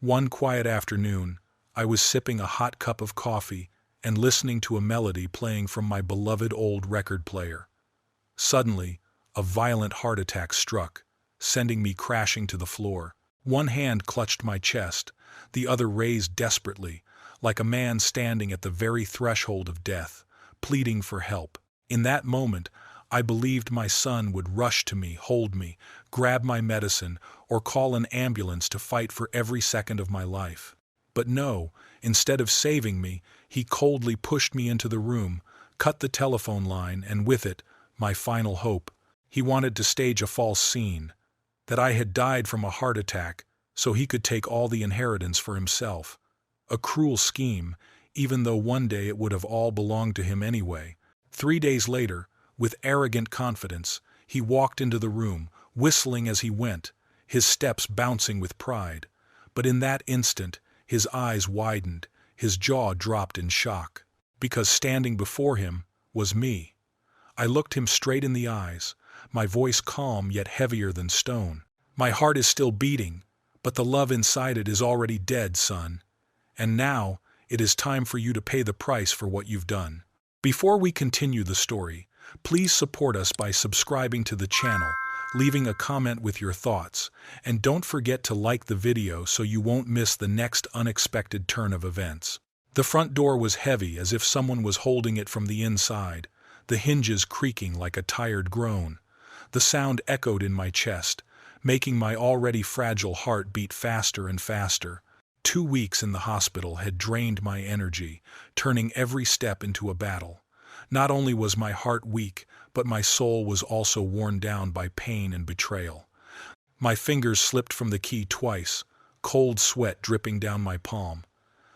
One quiet afternoon, I was sipping a hot cup of coffee and listening to a melody playing from my beloved old record player. Suddenly, a violent heart attack struck, sending me crashing to the floor. One hand clutched my chest, the other raised desperately, like a man standing at the very threshold of death, pleading for help. In that moment, I believed my son would rush to me, hold me, grab my medicine, or call an ambulance to fight for every second of my life. But no, instead of saving me, he coldly pushed me into the room, cut the telephone line, and with it, my final hope. He wanted to stage a false scene, that I had died from a heart attack, so he could take all the inheritance for himself. A cruel scheme, even though one day it would have all belonged to him anyway. 3 days later, with arrogant confidence, he walked into the room, whistling as he went, his steps bouncing with pride. But in that instant, his eyes widened, his jaw dropped in shock. Because standing before him was me. I looked him straight in the eyes, my voice calm yet heavier than stone. My heart is still beating, but the love inside it is already dead, son. And now, it is time for you to pay the price for what you've done. Before we continue the story, please support us by subscribing to the channel, leaving a comment with your thoughts, and don't forget to like the video so you won't miss the next unexpected turn of events. The front door was heavy, as if someone was holding it from the inside, the hinges creaking like a tired groan. The sound echoed in my chest, making my already fragile heart beat faster and faster. 2 weeks in the hospital had drained my energy, turning every step into a battle. Not only was my heart weak, but my soul was also worn down by pain and betrayal. My fingers slipped from the key twice, cold sweat dripping down my palm.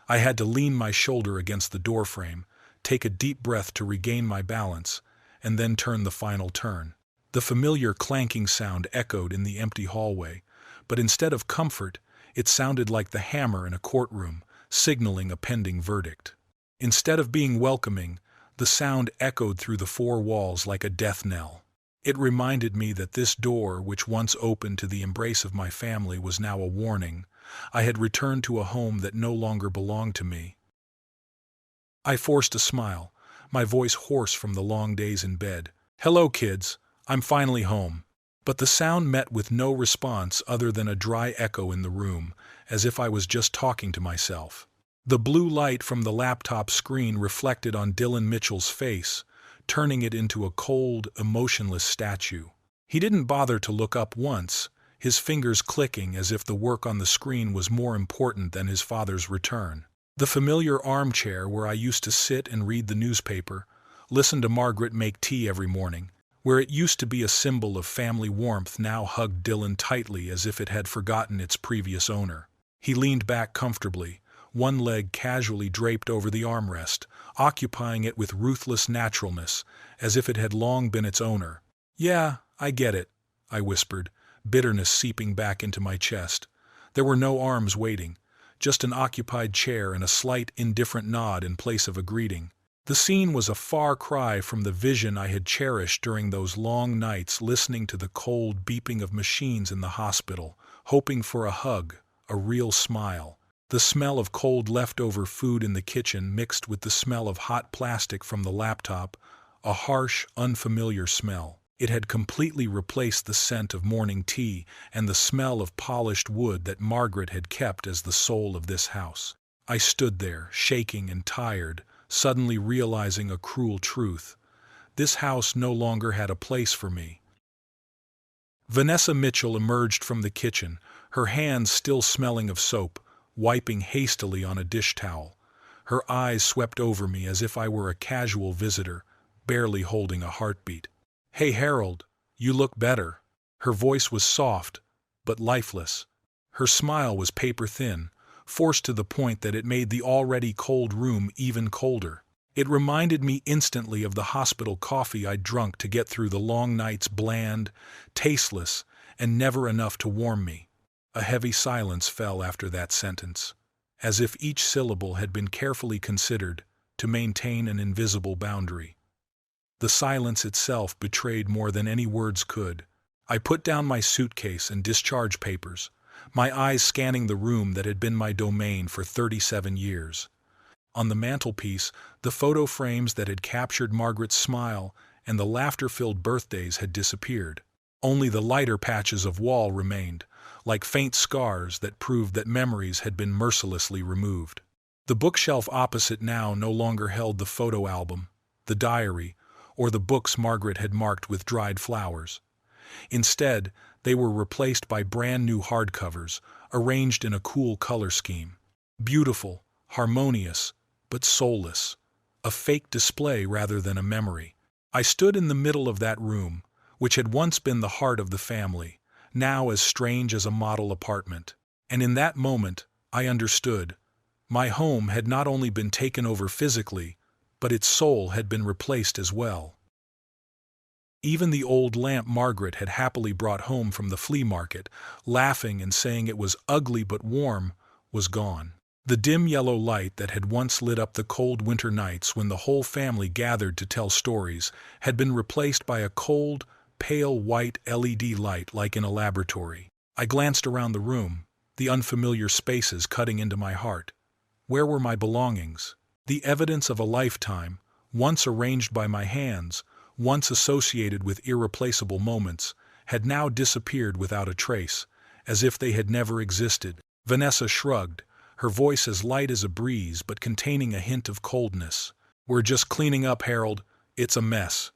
I had to lean my shoulder against the doorframe, take a deep breath to regain my balance, and then turn the final turn. The familiar clanking sound echoed in the empty hallway, but instead of comfort, it sounded like the hammer in a courtroom, signaling a pending verdict. Instead of being welcoming, the sound echoed through the 4 walls like a death knell. It reminded me that this door, which once opened to the embrace of my family, was now a warning. I had returned to a home that no longer belonged to me. I forced a smile, my voice hoarse from the long days in bed. "Hello, kids. I'm finally home." But the sound met with no response other than a dry echo in the room, as if I was just talking to myself. The blue light from the laptop screen reflected on Dylan Mitchell's face, turning it into a cold, emotionless statue. He didn't bother to look up once, his fingers clicking as if the work on the screen was more important than his father's return. The familiar armchair where I used to sit and read the newspaper, listen to Margaret make tea every morning, where it used to be a symbol of family warmth, now hugged Dylan tightly as if it had forgotten its previous owner. He leaned back comfortably, one leg casually draped over the armrest, occupying it with ruthless naturalness, as if it had long been its owner. "Yeah, I get it," I whispered, bitterness seeping back into my chest. There were no arms waiting, just an occupied chair and a slight, indifferent nod in place of a greeting. The scene was a far cry from the vision I had cherished during those long nights listening to the cold beeping of machines in the hospital, hoping for a hug, a real smile. The smell of cold leftover food in the kitchen mixed with the smell of hot plastic from the laptop, a harsh, unfamiliar smell. It had completely replaced the scent of morning tea and the smell of polished wood that Margaret had kept as the soul of this house. I stood there, shaking and tired, suddenly realizing a cruel truth. This house no longer had a place for me. Vanessa Mitchell emerged from the kitchen, her hands still smelling of soap, wiping hastily on a dish towel. Her eyes swept over me as if I were a casual visitor, barely holding a heartbeat. "Hey Harold, you look better." Her voice was soft, but lifeless. Her smile was paper-thin, forced to the point that it made the already cold room even colder. It reminded me instantly of the hospital coffee I'd drunk to get through the long nights, bland, tasteless, and never enough to warm me. A heavy silence fell after that sentence, as if each syllable had been carefully considered to maintain an invisible boundary. The silence itself betrayed more than any words could. I put down my suitcase and discharge papers, my eyes scanning the room that had been my domain for 37 years. On the mantelpiece, the photo frames that had captured Margaret's smile and the laughter-filled birthdays had disappeared. Only the lighter patches of wall remained, like faint scars that proved that memories had been mercilessly removed. The bookshelf opposite now no longer held the photo album, the diary, or the books Margaret had marked with dried flowers. Instead, they were replaced by brand-new hardcovers, arranged in a cool color scheme. Beautiful, harmonious, but soulless. A fake display rather than a memory. I stood in the middle of that room, which had once been the heart of the family, now as strange as a model apartment. And in that moment, I understood. My home had not only been taken over physically, but its soul had been replaced as well. Even the old lamp Margaret had happily brought home from the flea market, laughing and saying it was ugly but warm, was gone. The dim yellow light that had once lit up the cold winter nights when the whole family gathered to tell stories had been replaced by a cold, pale white LED light like in a laboratory. I glanced around the room, the unfamiliar spaces cutting into my heart. Where were my belongings? The evidence of a lifetime, once arranged by my hands, once associated with irreplaceable moments, had now disappeared without a trace, as if they had never existed. Vanessa shrugged, her voice as light as a breeze but containing a hint of coldness. "We're just cleaning up, Harold. It's a mess."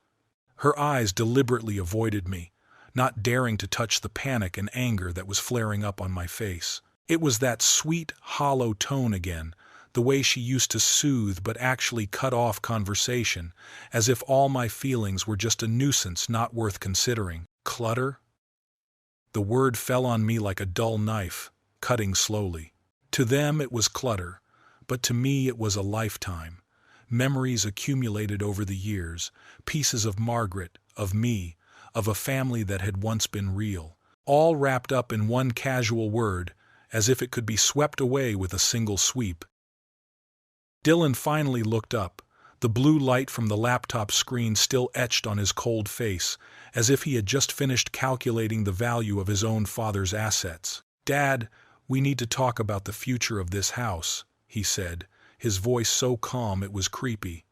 Her eyes deliberately avoided me, not daring to touch the panic and anger that was flaring up on my face. It was that sweet, hollow tone again, the way she used to soothe but actually cut off conversation, as if all my feelings were just a nuisance not worth considering. Clutter? The word fell on me like a dull knife, cutting slowly. To them it was clutter, but to me it was a lifetime. Memories accumulated over the years, pieces of Margaret, of me, of a family that had once been real, all wrapped up in one casual word, as if it could be swept away with a single sweep. Dylan finally looked up, the blue light from the laptop screen still etched on his cold face, as if he had just finished calculating the value of his own father's assets. "Dad, we need to talk about the future of this house," he said, his voice so calm it was creepy.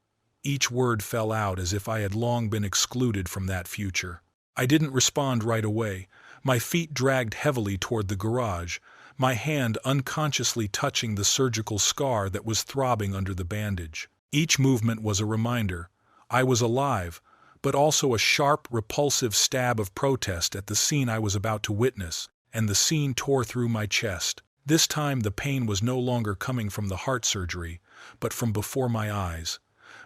Each word fell out as if I had long been excluded from that future. I didn't respond right away. My feet dragged heavily toward the garage, my hand unconsciously touching the surgical scar that was throbbing under the bandage. Each movement was a reminder. I was alive, but also a sharp, repulsive stab of protest at the scene I was about to witness, and the scene tore through my chest. This time the pain was no longer coming from the heart surgery, but from before my eyes.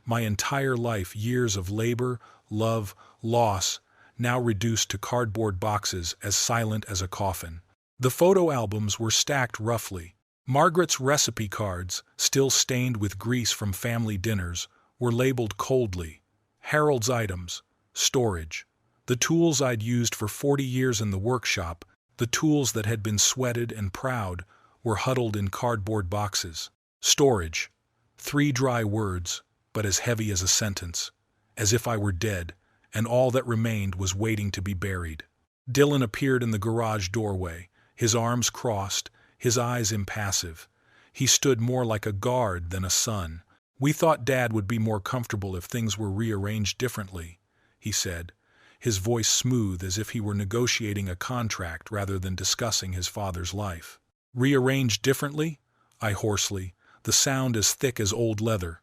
My entire life, years of labor, love, loss, now reduced to cardboard boxes as silent as a coffin. The photo albums were stacked roughly. Margaret's recipe cards, still stained with grease from family dinners, were labeled coldly. Harold's items, storage. The tools I'd used for 40 years in the workshop, the tools that had been sweated and proud, were huddled in cardboard boxes. Storage. 3 dry words, but as heavy as a sentence. As if I were dead, and all that remained was waiting to be buried. Dylan appeared in the garage doorway, his arms crossed, his eyes impassive. He stood more like a guard than a son. "We thought Dad would be more comfortable if things were rearranged differently," he said, his voice smooth as if he were negotiating a contract rather than discussing his father's life. "Rearranged differently?" I hoarsely, the sound as thick as old leather.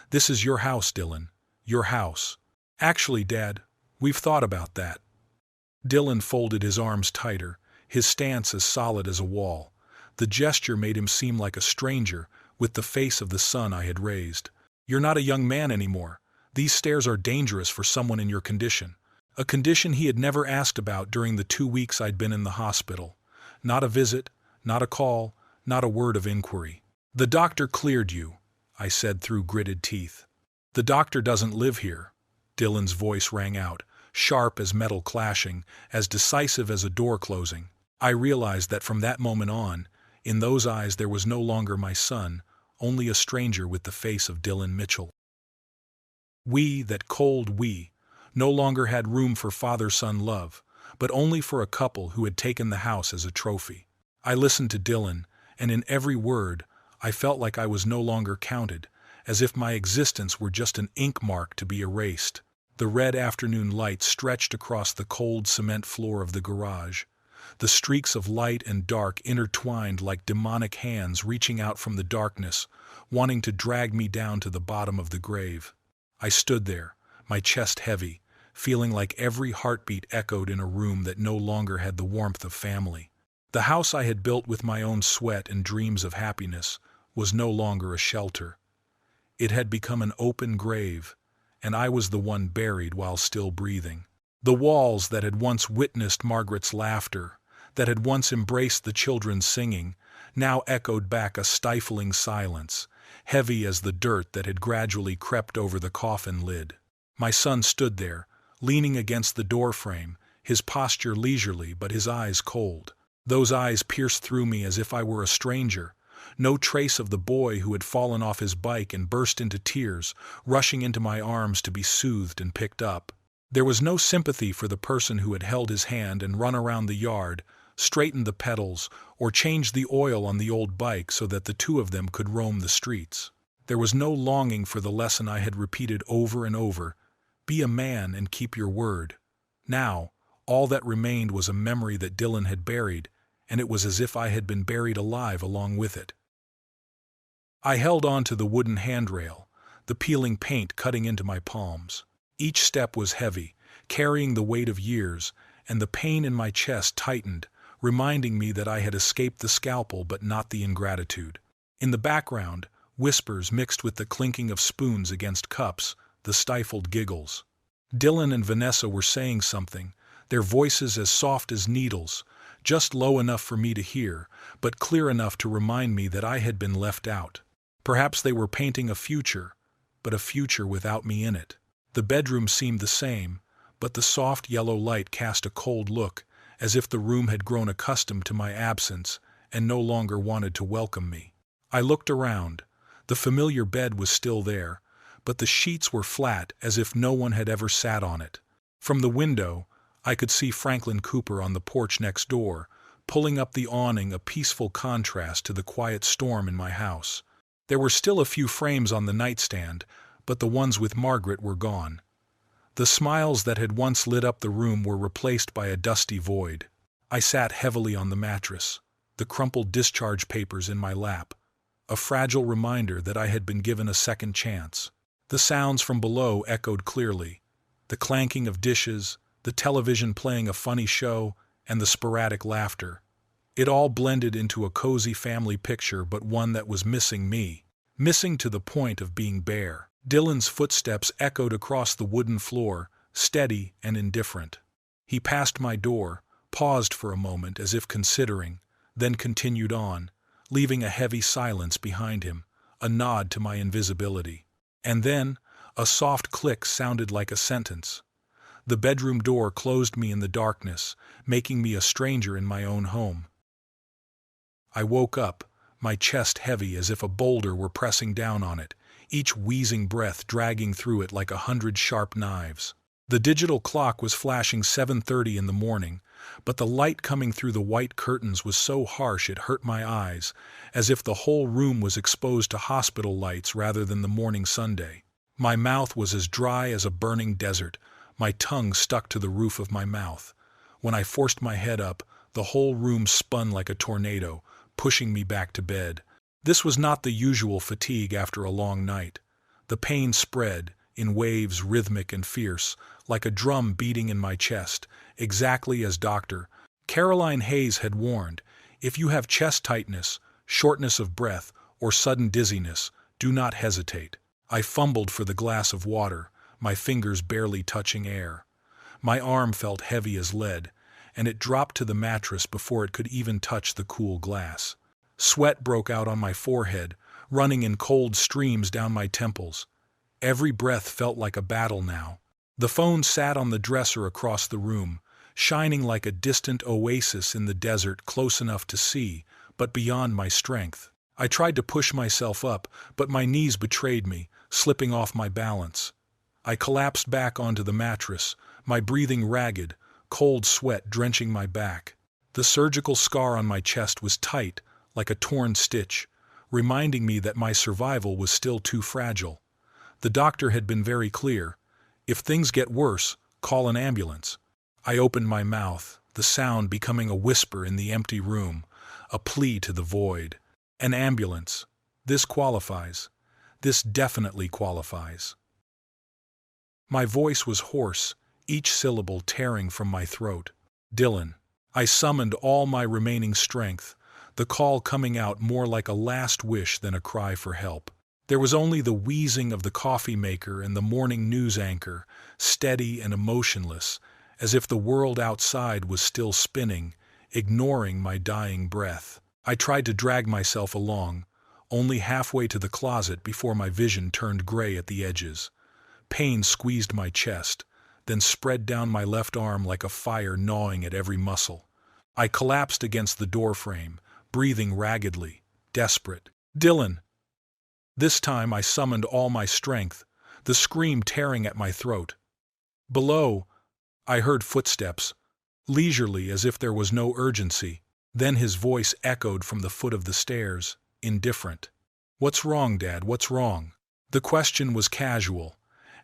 "This is your house, Dylan. Your house." "Actually, Dad, we've thought about that." Dylan folded his arms tighter, his stance as solid as a wall. The gesture made him seem like a stranger, with the face of the son I had raised. "You're not a young man anymore. These stairs are dangerous for someone in your condition." A condition he had never asked about during the 2 weeks I'd been in the hospital. Not a visit, not a call, not a word of inquiry. "The doctor cleared you," I said through gritted teeth. "The doctor doesn't live here." Dylan's voice rang out, sharp as metal clashing, as decisive as a door closing. I realized that from that moment on, in those eyes there was no longer my son, only a stranger with the face of Dylan Mitchell. We, that cold we, no longer had room for father-son love, but only for a couple who had taken the house as a trophy. I listened to Dylan, and in every word, I felt like I was no longer counted, as if my existence were just an ink mark to be erased. The red afternoon light stretched across the cold cement floor of the garage. The streaks of light and dark intertwined like demonic hands reaching out from the darkness, wanting to drag me down to the bottom of the grave. I stood there, my chest heavy, feeling like every heartbeat echoed in a room that no longer had the warmth of family. The house I had built with my own sweat and dreams of happiness was no longer a shelter. It had become an open grave, and I was the one buried while still breathing. The walls that had once witnessed Margaret's laughter, that had once embraced the children singing, now echoed back a stifling silence, heavy as the dirt that had gradually crept over the coffin lid. My son stood there, leaning against the doorframe, his posture leisurely but his eyes cold. Those eyes pierced through me as if I were a stranger. No trace of the boy who had fallen off his bike and burst into tears, rushing into my arms to be soothed and picked up. There was no sympathy for the person who had held his hand and run around the yard, straightened the pedals, or changed the oil on the old bike so that the two of them could roam the streets. There was no longing for the lesson I had repeated over and over: be a man and keep your word. Now, all that remained was a memory that Dylan had buried, and it was as if I had been buried alive along with it. I held on to the wooden handrail, the peeling paint cutting into my palms. Each step was heavy, carrying the weight of years, and the pain in my chest tightened, reminding me that I had escaped the scalpel but not the ingratitude. In the background, whispers mixed with the clinking of spoons against cups, the stifled giggles. Dylan and Vanessa were saying something, their voices as soft as needles, just low enough for me to hear, but clear enough to remind me that I had been left out. Perhaps they were painting a future, but a future without me in it. The bedroom seemed the same, but the soft yellow light cast a cold look, as if the room had grown accustomed to my absence and no longer wanted to welcome me. I looked around. The familiar bed was still there, but the sheets were flat as if no one had ever sat on it. From the window, I could see Franklin Cooper on the porch next door, pulling up the awning, a peaceful contrast to the quiet storm in my house. There were still a few frames on the nightstand, but the ones with Margaret were gone. The smiles that had once lit up the room were replaced by a dusty void. I sat heavily on the mattress, the crumpled discharge papers in my lap, a fragile reminder that I had been given a second chance. The sounds from below echoed clearly, the clanking of dishes, the television playing a funny show, and the sporadic laughter. It all blended into a cozy family picture, but one that was missing me, missing to the point of being bare. Dylan's footsteps echoed across the wooden floor, steady and indifferent. He passed my door, paused for a moment as if considering, then continued on, leaving a heavy silence behind him, a nod to my invisibility. And then, a soft click sounded like a sentence. The bedroom door closed me in the darkness, making me a stranger in my own home. I woke up, my chest heavy as if a boulder were pressing down on it, each wheezing breath dragging through it like 100 sharp knives. The digital clock was flashing 7:30 in the morning, but the light coming through the white curtains was so harsh it hurt my eyes, as if the whole room was exposed to hospital lights rather than the morning Sunday. My mouth was as dry as a burning desert, my tongue stuck to the roof of my mouth. When I forced my head up, the whole room spun like a tornado, pushing me back to bed. This was not the usual fatigue after a long night. The pain spread, in waves rhythmic and fierce, like a drum beating in my chest, exactly as Dr. Caroline Hayes had warned. If you have chest tightness, shortness of breath, or sudden dizziness, do not hesitate. I fumbled for the glass of water, my fingers barely touching air. My arm felt heavy as lead, and it dropped to the mattress before it could even touch the cool glass. Sweat broke out on my forehead, running in cold streams down my temples. Every breath felt like a battle now. The phone sat on the dresser across the room, shining like a distant oasis in the desert, close enough to see, but beyond my strength. I tried to push myself up, but my knees betrayed me, slipping off my balance. I collapsed back onto the mattress, my breathing ragged, cold sweat drenching my back. The surgical scar on my chest was tight, like a torn stitch, reminding me that my survival was still too fragile. The doctor had been very clear. If things get worse, call an ambulance. I opened my mouth, the sound becoming a whisper in the empty room, a plea to the void. An ambulance. This qualifies. This definitely qualifies. My voice was hoarse, each syllable tearing from my throat. Dylan. I summoned all my remaining strength, the call coming out more like a last wish than a cry for help. There was only the wheezing of the coffee maker and the morning news anchor, steady and emotionless, as if the world outside was still spinning, ignoring my dying breath. I tried to drag myself along, only halfway to the closet before my vision turned gray at the edges. Pain squeezed my chest, then spread down my left arm like a fire gnawing at every muscle. I collapsed against the doorframe, breathing raggedly, desperate. Dylan! This time I summoned all my strength, the scream tearing at my throat. Below, I heard footsteps, leisurely as if there was no urgency. Then his voice echoed from the foot of the stairs, indifferent. "What's wrong, Dad? What's wrong?" The question was casual,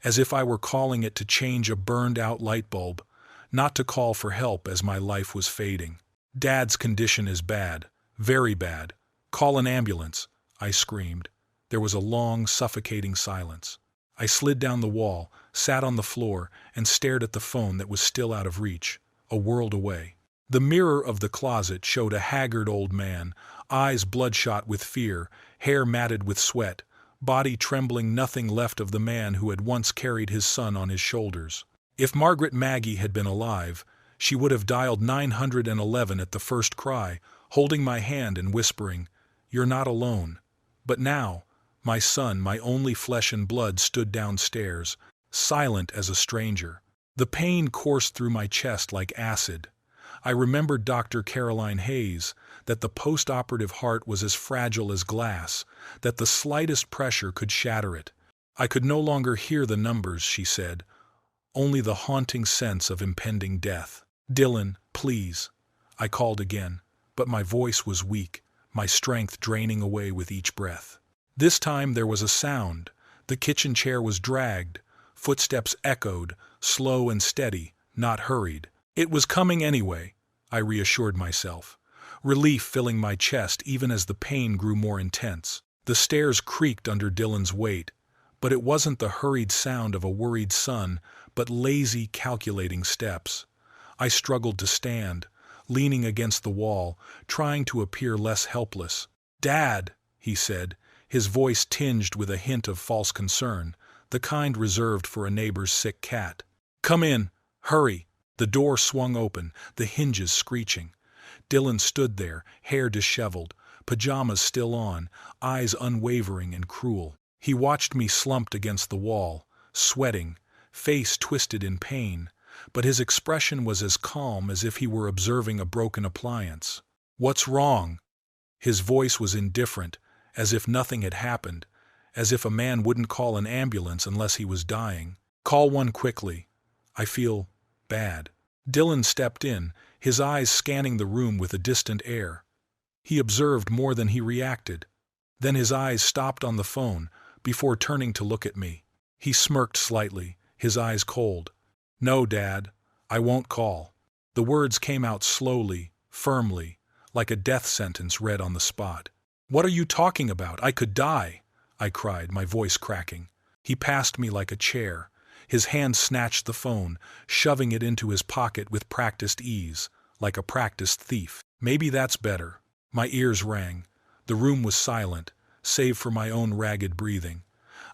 as if I were calling it to change a burned-out light bulb, not to call for help as my life was fading. "Dad's condition is bad, very bad. Call an ambulance," I screamed. There was a long, suffocating silence. I slid down the wall, sat on the floor, and stared at the phone that was still out of reach, a world away. The mirror of the closet showed a haggard old man, eyes bloodshot with fear, hair matted with sweat, body trembling, nothing left of the man who had once carried his son on his shoulders. If Margaret Maggie had been alive, she would have dialed 911 at the first cry, holding my hand and whispering, "You're not alone." But now, my son, my only flesh and blood, stood downstairs, silent as a stranger. The pain coursed through my chest like acid. I remembered Dr. Caroline Hayes, that the post-operative heart was as fragile as glass, that the slightest pressure could shatter it. I could no longer hear the numbers, she said, only the haunting sense of impending death. "Dylan, please," I called again, but my voice was weak, my strength draining away with each breath. This time there was a sound. The kitchen chair was dragged. Footsteps echoed, slow and steady, not hurried. It was coming anyway, I reassured myself, relief filling my chest even as the pain grew more intense. The stairs creaked under Dylan's weight, but it wasn't the hurried sound of a worried son, but lazy, calculating steps. I struggled to stand, leaning against the wall, trying to appear less helpless. "Dad," he said, his voice tinged with a hint of false concern, the kind reserved for a neighbor's sick cat. "Come in, hurry." The door swung open, the hinges screeching. Dylan stood there, hair disheveled, pajamas still on, eyes unwavering and cruel. He watched me slumped against the wall, sweating, face twisted in pain, but his expression was as calm as if he were observing a broken appliance. "What's wrong?" His voice was indifferent, as if nothing had happened, as if a man wouldn't call an ambulance unless he was dying. "Call one quickly. I feel bad." Dylan stepped in, his eyes scanning the room with a distant air. He observed more than he reacted. Then his eyes stopped on the phone, before turning to look at me. He smirked slightly, his eyes cold. "No, Dad, I won't call." The words came out slowly, firmly, like a death sentence read on the spot. "What are you talking about? I could die," I cried, my voice cracking. He passed me like a chair. His hand snatched the phone, shoving it into his pocket with practiced ease, like a practiced thief. "Maybe that's better." My ears rang. The room was silent, save for my own ragged breathing.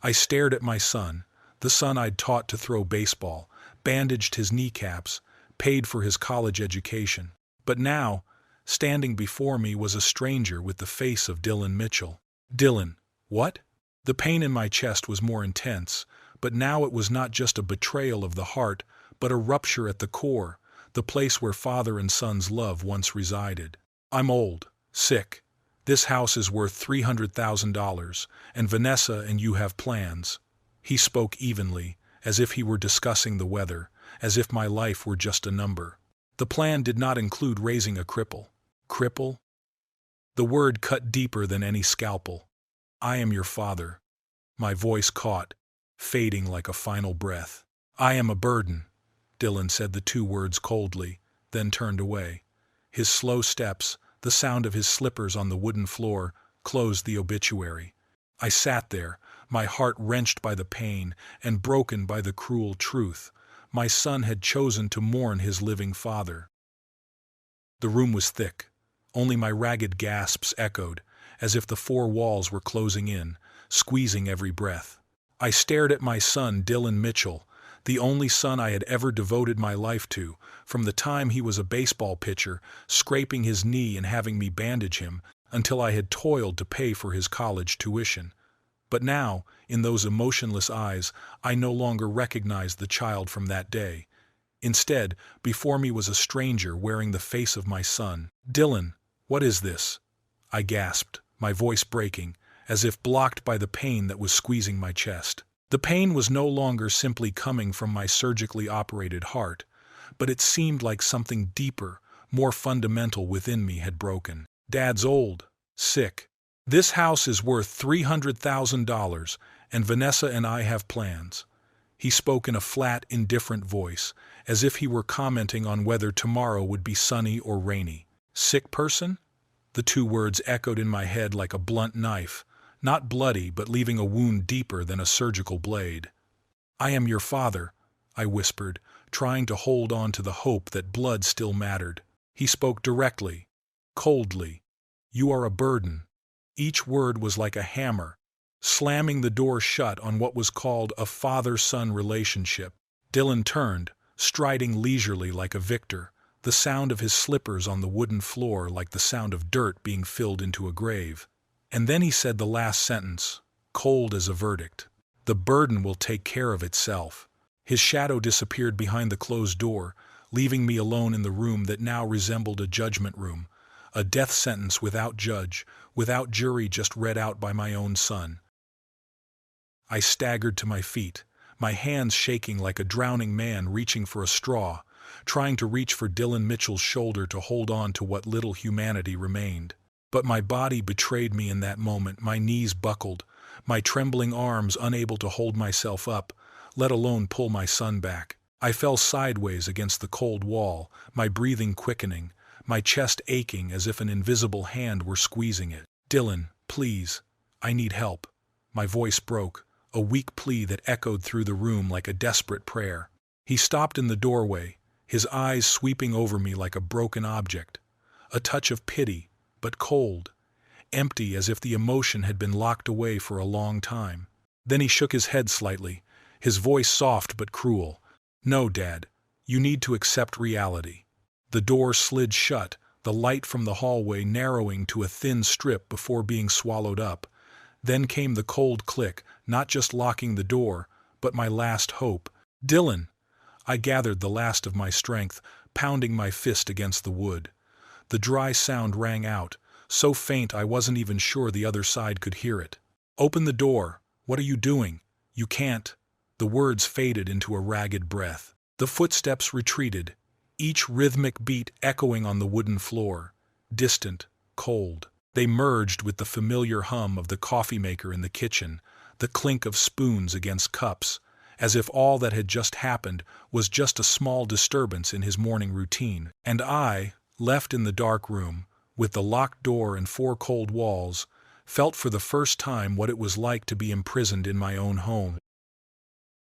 I stared at my son, the son I'd taught to throw baseball, bandaged his kneecaps, paid for his college education. But now, standing before me was a stranger with the face of Dylan Mitchell. "Dylan, what?" The pain in my chest was more intense, but now it was not just a betrayal of the heart, but a rupture at the core, the place where father and son's love once resided. "I'm old, sick. This house is worth $300,000, and Vanessa and you have plans." He spoke evenly, as if he were discussing the weather, as if my life were just a number. The plan did not include raising a cripple. Cripple? The word cut deeper than any scalpel. I am your father. My voice caught, fading like a final breath. I am a burden. Dylan said the two words coldly, then turned away. His slow steps, the sound of his slippers on the wooden floor, closed the obituary. I sat there, my heart wrenched by the pain and broken by the cruel truth. My son had chosen to mourn his living father. The room was thick. Only my ragged gasps echoed, as if the four walls were closing in, squeezing every breath. I stared at my son, Dylan Mitchell, the only son I had ever devoted my life to, from the time he was a baseball pitcher, scraping his knee and having me bandage him, until I had toiled to pay for his college tuition. But now, in those emotionless eyes, I no longer recognized the child from that day. Instead, before me was a stranger wearing the face of my son. Dylan, what is this? I gasped, my voice breaking, as if blocked by the pain that was squeezing my chest. The pain was no longer simply coming from my surgically operated heart, but it seemed like something deeper, more fundamental within me had broken. Dad's old, sick. This house is worth $300,000, and Vanessa and I have plans. He spoke in a flat, indifferent voice, as if he were commenting on whether tomorrow would be sunny or rainy. Sick person? The two words echoed in my head like a blunt knife, not bloody but leaving a wound deeper than a surgical blade. I am your father, I whispered, trying to hold on to the hope that blood still mattered. He spoke directly, coldly. You are a burden. Each word was like a hammer, slamming the door shut on what was called a father-son relationship. Dylan turned, striding leisurely like a victor, the sound of his slippers on the wooden floor like the sound of dirt being filled into a grave. And then he said the last sentence, cold as a verdict. The burden will take care of itself. His shadow disappeared behind the closed door, leaving me alone in the room that now resembled a judgment room, a death sentence without judge, without jury, just read out by my own son. I staggered to my feet, my hands shaking like a drowning man reaching for a straw, trying to reach for Dylan Mitchell's shoulder to hold on to what little humanity remained. But my body betrayed me in that moment. My knees buckled, my trembling arms unable to hold myself up, let alone pull my son back. I fell sideways against the cold wall, my breathing quickening, my chest aching as if an invisible hand were squeezing it. Dylan, please, I need help. My voice broke, a weak plea that echoed through the room like a desperate prayer. He stopped in the doorway, his eyes sweeping over me like a broken object. A touch of pity, but cold, empty as if the emotion had been locked away for a long time. Then he shook his head slightly, his voice soft but cruel. No, Dad, you need to accept reality. The door slid shut, the light from the hallway narrowing to a thin strip before being swallowed up. Then came the cold click, not just locking the door, but my last hope. Dylan! I gathered the last of my strength, pounding my fist against the wood. The dry sound rang out, so faint I wasn't even sure the other side could hear it. Open the door. What are you doing? You can't. The words faded into a ragged breath. The footsteps retreated, each rhythmic beat echoing on the wooden floor, distant, cold. They merged with the familiar hum of the coffee maker in the kitchen, the clink of spoons against cups, as if all that had just happened was just a small disturbance in his morning routine. And I, left in the dark room, with the locked door and four cold walls, felt for the first time what it was like to be imprisoned in my own home.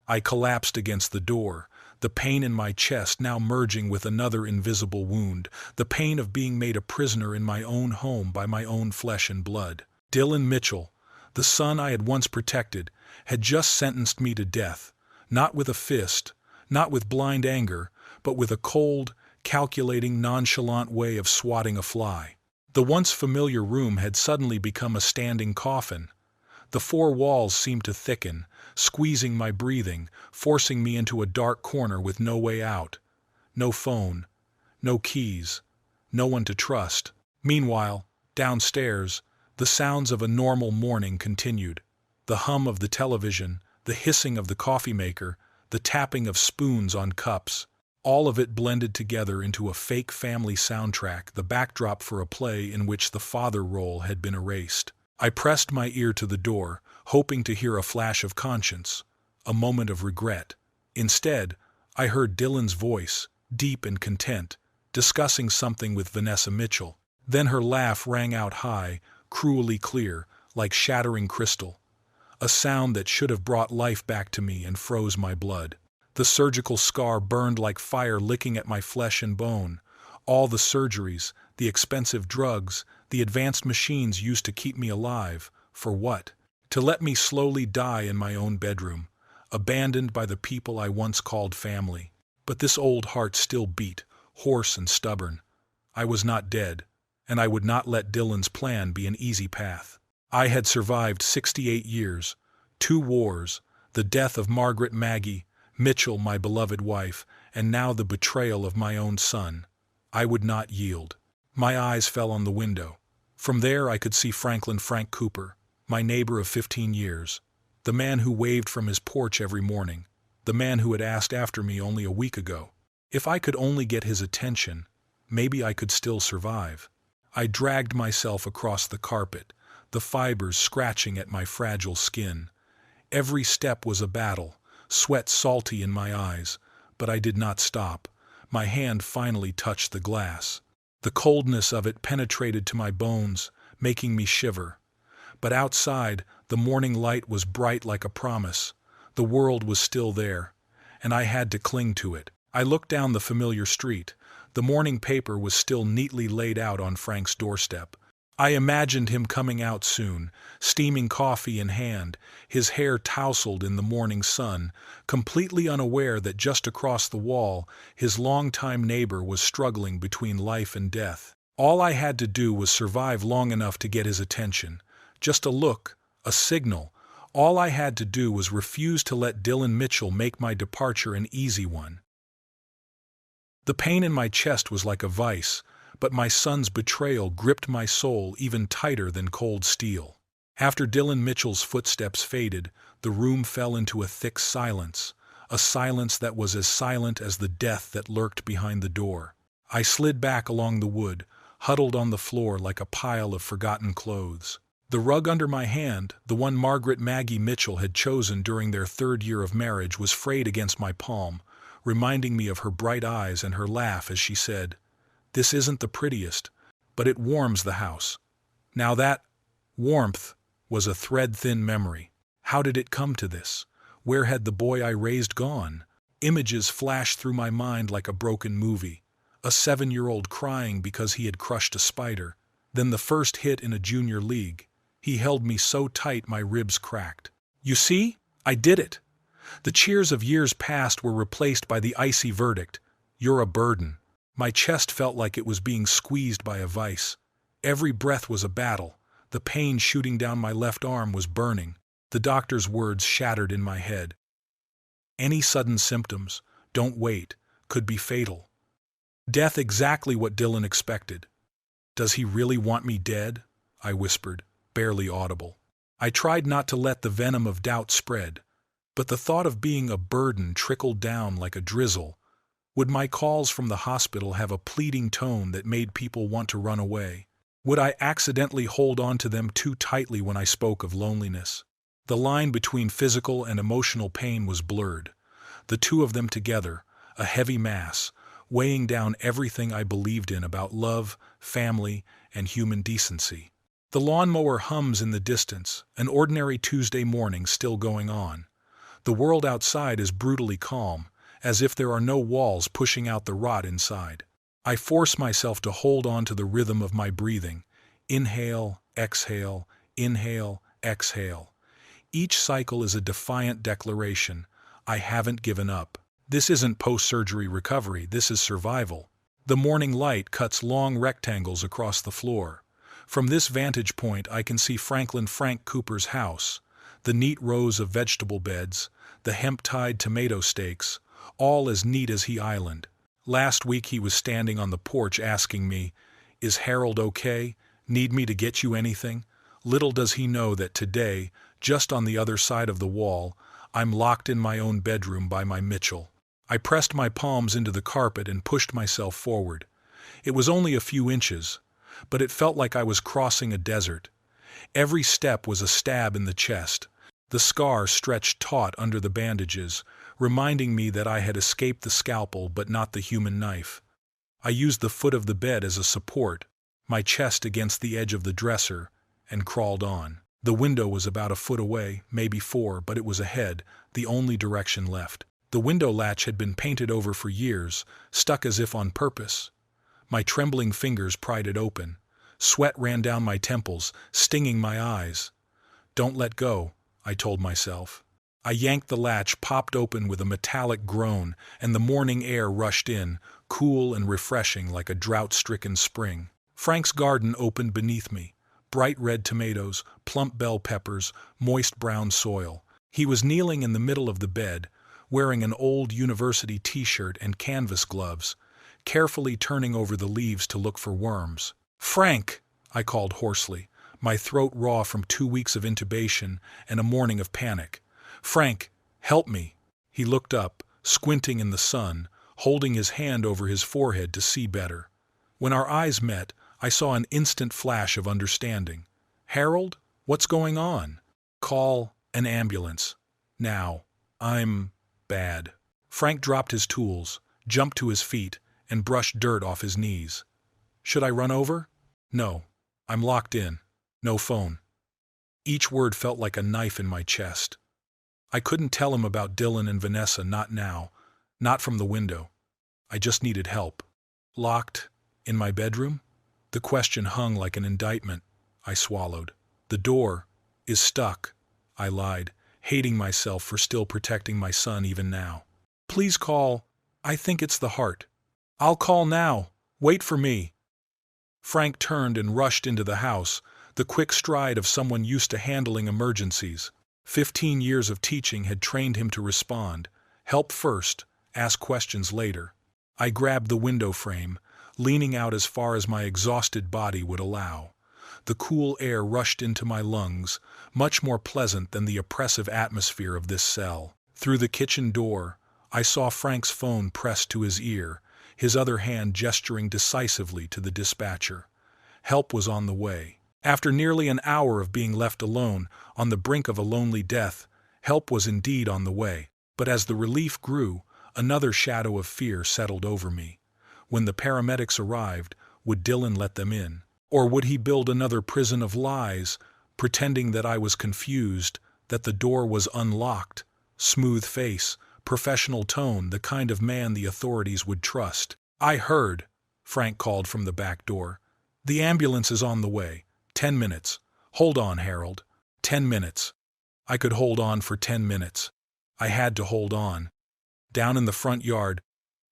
I collapsed against the door, the pain in my chest now merging with another invisible wound, the pain of being made a prisoner in my own home by my own flesh and blood. Dylan Mitchell, the son I had once protected, had just sentenced me to death, not with a fist, not with blind anger, but with a cold, calculating, nonchalant way of swatting a fly. The once familiar room had suddenly become a standing coffin. The four walls seemed to thicken, squeezing my breathing, forcing me into a dark corner with no way out. No phone, no keys, no one to trust. Meanwhile, downstairs, the sounds of a normal morning continued. The hum of the television, the hissing of the coffee maker, the tapping of spoons on cups. All of it blended together into a fake family soundtrack, the backdrop for a play in which the father role had been erased. I pressed my ear to the door, hoping to hear a flash of conscience, a moment of regret. Instead, I heard Dylan's voice, deep and content, discussing something with Vanessa Mitchell. Then her laugh rang out high, cruelly clear, like shattering crystal. A sound that should have brought life back to me and froze my blood. The surgical scar burned like fire, licking at my flesh and bone. All the surgeries, the expensive drugs, the advanced machines used to keep me alive. For what? To let me slowly die in my own bedroom, abandoned by the people I once called family. But this old heart still beat, hoarse and stubborn. I was not dead, and I would not let Dylan's plan be an easy path. I had survived 68 years, 2 wars, the death of Margaret Maggie Mitchell, my beloved wife, and now the betrayal of my own son. I would not yield. My eyes fell on the window. From there I could see Frank Cooper, my neighbor of 15 years, the man who waved from his porch every morning, the man who had asked after me only a week ago. If I could only get his attention, maybe I could still survive. I dragged myself across the carpet, the fibers scratching at my fragile skin. Every step was a battle, sweat salty in my eyes, but I did not stop. My hand finally touched the glass. The coldness of it penetrated to my bones, making me shiver. But outside, the morning light was bright like a promise. The world was still there, and I had to cling to it. I looked down the familiar street. The morning paper was still neatly laid out on Frank's doorstep. I imagined him coming out soon, steaming coffee in hand, his hair tousled in the morning sun, completely unaware that just across the wall, his longtime neighbor was struggling between life and death. All I had to do was survive long enough to get his attention. Just a look, a signal. All I had to do was refuse to let Dylan Mitchell make my departure an easy one. The pain in my chest was like a vice, but my son's betrayal gripped my soul even tighter than cold steel. After Dylan Mitchell's footsteps faded, the room fell into a thick silence, a silence that was as silent as the death that lurked behind the door. I slid back along the wood, huddled on the floor like a pile of forgotten clothes. The rug under my hand, the one Margaret Maggie Mitchell had chosen during their 3rd year of marriage, was frayed against my palm, reminding me of her bright eyes and her laugh as she said, "This isn't the prettiest, but it warms the house." Now that warmth was a thread-thin memory. How did it come to this? Where had the boy I raised gone? Images flashed through my mind like a broken movie. A 7-year-old crying because he had crushed a spider. Then the first hit in a junior league. He held me so tight my ribs cracked. "You see? I did it." The cheers of years past were replaced by the icy verdict, "You're a burden." My chest felt like it was being squeezed by a vice. Every breath was a battle. The pain shooting down my left arm was burning. The doctor's words shattered in my head. Any sudden symptoms, don't wait, could be fatal. Death exactly what Dylan expected. "Does he really want me dead?" I whispered, barely audible. I tried not to let the venom of doubt spread, but the thought of being a burden trickled down like a drizzle. Would my calls from the hospital have a pleading tone that made people want to run away? Would I accidentally hold on to them too tightly when I spoke of loneliness? The line between physical and emotional pain was blurred. The two of them together, a heavy mass, weighing down everything I believed in about love, family, and human decency. The lawnmower hums in the distance, an ordinary Tuesday morning still going on. The world outside is brutally calm, as if there are no walls pushing out the rot inside. I force myself to hold on to the rhythm of my breathing. Inhale, exhale, inhale, exhale. Each cycle is a defiant declaration. I haven't given up. This isn't post-surgery recovery, this is survival. The morning light cuts long rectangles across the floor. From this vantage point I can see Frank Cooper's house, the neat rows of vegetable beds, the hemp-tied tomato stakes, all as neat as He Island. Last week he was standing on the porch asking me, "Is Harold okay? Need me to get you anything?" Little does he know that today, just on the other side of the wall, I'm locked in my own bedroom by my Mitchell. I pressed my palms into the carpet and pushed myself forward. It was only a few inches, but it felt like I was crossing a desert. Every step was a stab in the chest. The scar stretched taut under the bandages, reminding me that I had escaped the scalpel but not the human knife. I used the foot of the bed as a support, my chest against the edge of the dresser, and crawled on. The window was about a foot away, maybe 4, but it was ahead, the only direction left. The window latch had been painted over for years, stuck as if on purpose. My trembling fingers pried it open. Sweat ran down my temples, stinging my eyes. "Don't let go," I told myself. I yanked the latch, popped open with a metallic groan, and the morning air rushed in, cool and refreshing like a drought-stricken spring. Frank's garden opened beneath me. Bright red tomatoes, plump bell peppers, moist brown soil. He was kneeling in the middle of the bed, wearing an old university t-shirt and canvas gloves, carefully turning over the leaves to look for worms. "Frank!" I called hoarsely, my throat raw from 2 weeks of intubation and a morning of panic. "Frank, help me!" He looked up, squinting in the sun, holding his hand over his forehead to see better. When our eyes met, I saw an instant flash of understanding. "Harold, what's going on?" "Call an ambulance. Now. I'm bad." Frank dropped his tools, jumped to his feet, and brushed dirt off his knees. "Should I run over?" "No. I'm locked in. No phone." Each word felt like a knife in my chest. I couldn't tell him about Dylan and Vanessa, not now, not from the window. I just needed help. "Locked in my bedroom?" The question hung like an indictment. I swallowed. "The door is stuck," I lied, hating myself for still protecting my son even now. "Please call. I think it's the heart." "I'll call now. Wait for me." Frank turned and rushed into the house, the quick stride of someone used to handling emergencies. 15 years of teaching had trained him to respond. Help first, ask questions later. I grabbed the window frame, leaning out as far as my exhausted body would allow. The cool air rushed into my lungs, much more pleasant than the oppressive atmosphere of this cell. Through the kitchen door, I saw Frank's phone pressed to his ear, his other hand gesturing decisively to the dispatcher. Help was on the way. After nearly an hour of being left alone, on the brink of a lonely death, help was indeed on the way. But as the relief grew, another shadow of fear settled over me. When the paramedics arrived, would Dylan let them in? Or would he build another prison of lies, pretending that I was confused, that the door was unlocked? Smooth face, professional tone, the kind of man the authorities would trust. "I heard," Frank called from the back door. "The ambulance is on the way. 10 minutes. Hold on, Harold. 10 minutes. I could hold on for 10 minutes. I had to hold on. Down in the front yard,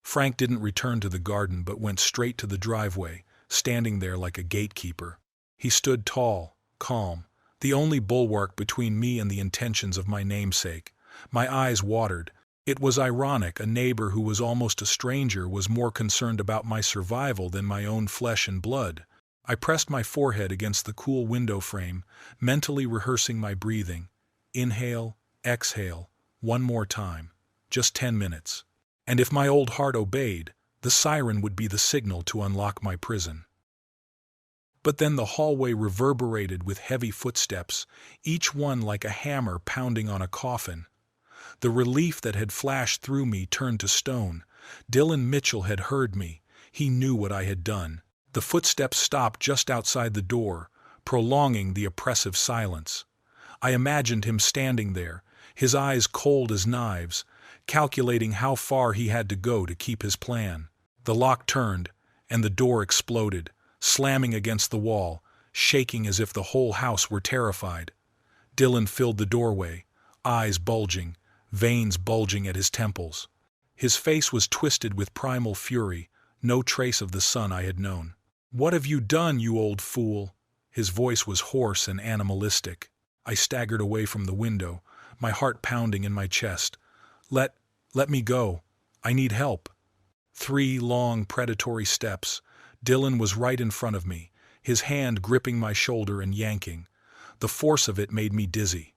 Frank didn't return to the garden but went straight to the driveway, standing there like a gatekeeper. He stood tall, calm, the only bulwark between me and the intentions of my namesake. My eyes watered. It was ironic, a neighbor who was almost a stranger was more concerned about my survival than my own flesh and blood. I pressed my forehead against the cool window frame, mentally rehearsing my breathing. Inhale, exhale, one more time. Just 10 minutes. And if my old heart obeyed, the siren would be the signal to unlock my prison. But then the hallway reverberated with heavy footsteps, each one like a hammer pounding on a coffin. The relief that had flashed through me turned to stone. Dylan Mitchell had heard me. He knew what I had done. The footsteps stopped just outside the door, prolonging the oppressive silence. I imagined him standing there, his eyes cold as knives, calculating how far he had to go to keep his plan. The lock turned, and the door exploded, slamming against the wall, shaking as if the whole house were terrified. Dylan filled the doorway, eyes bulging, veins bulging at his temples. His face was twisted with primal fury, no trace of the son I had known. "What have you done, you old fool?" His voice was hoarse and animalistic. I staggered away from the window, my heart pounding in my chest. Let me go. I need help." 3 long, predatory steps. Dylan was right in front of me, his hand gripping my shoulder and yanking. The force of it made me dizzy.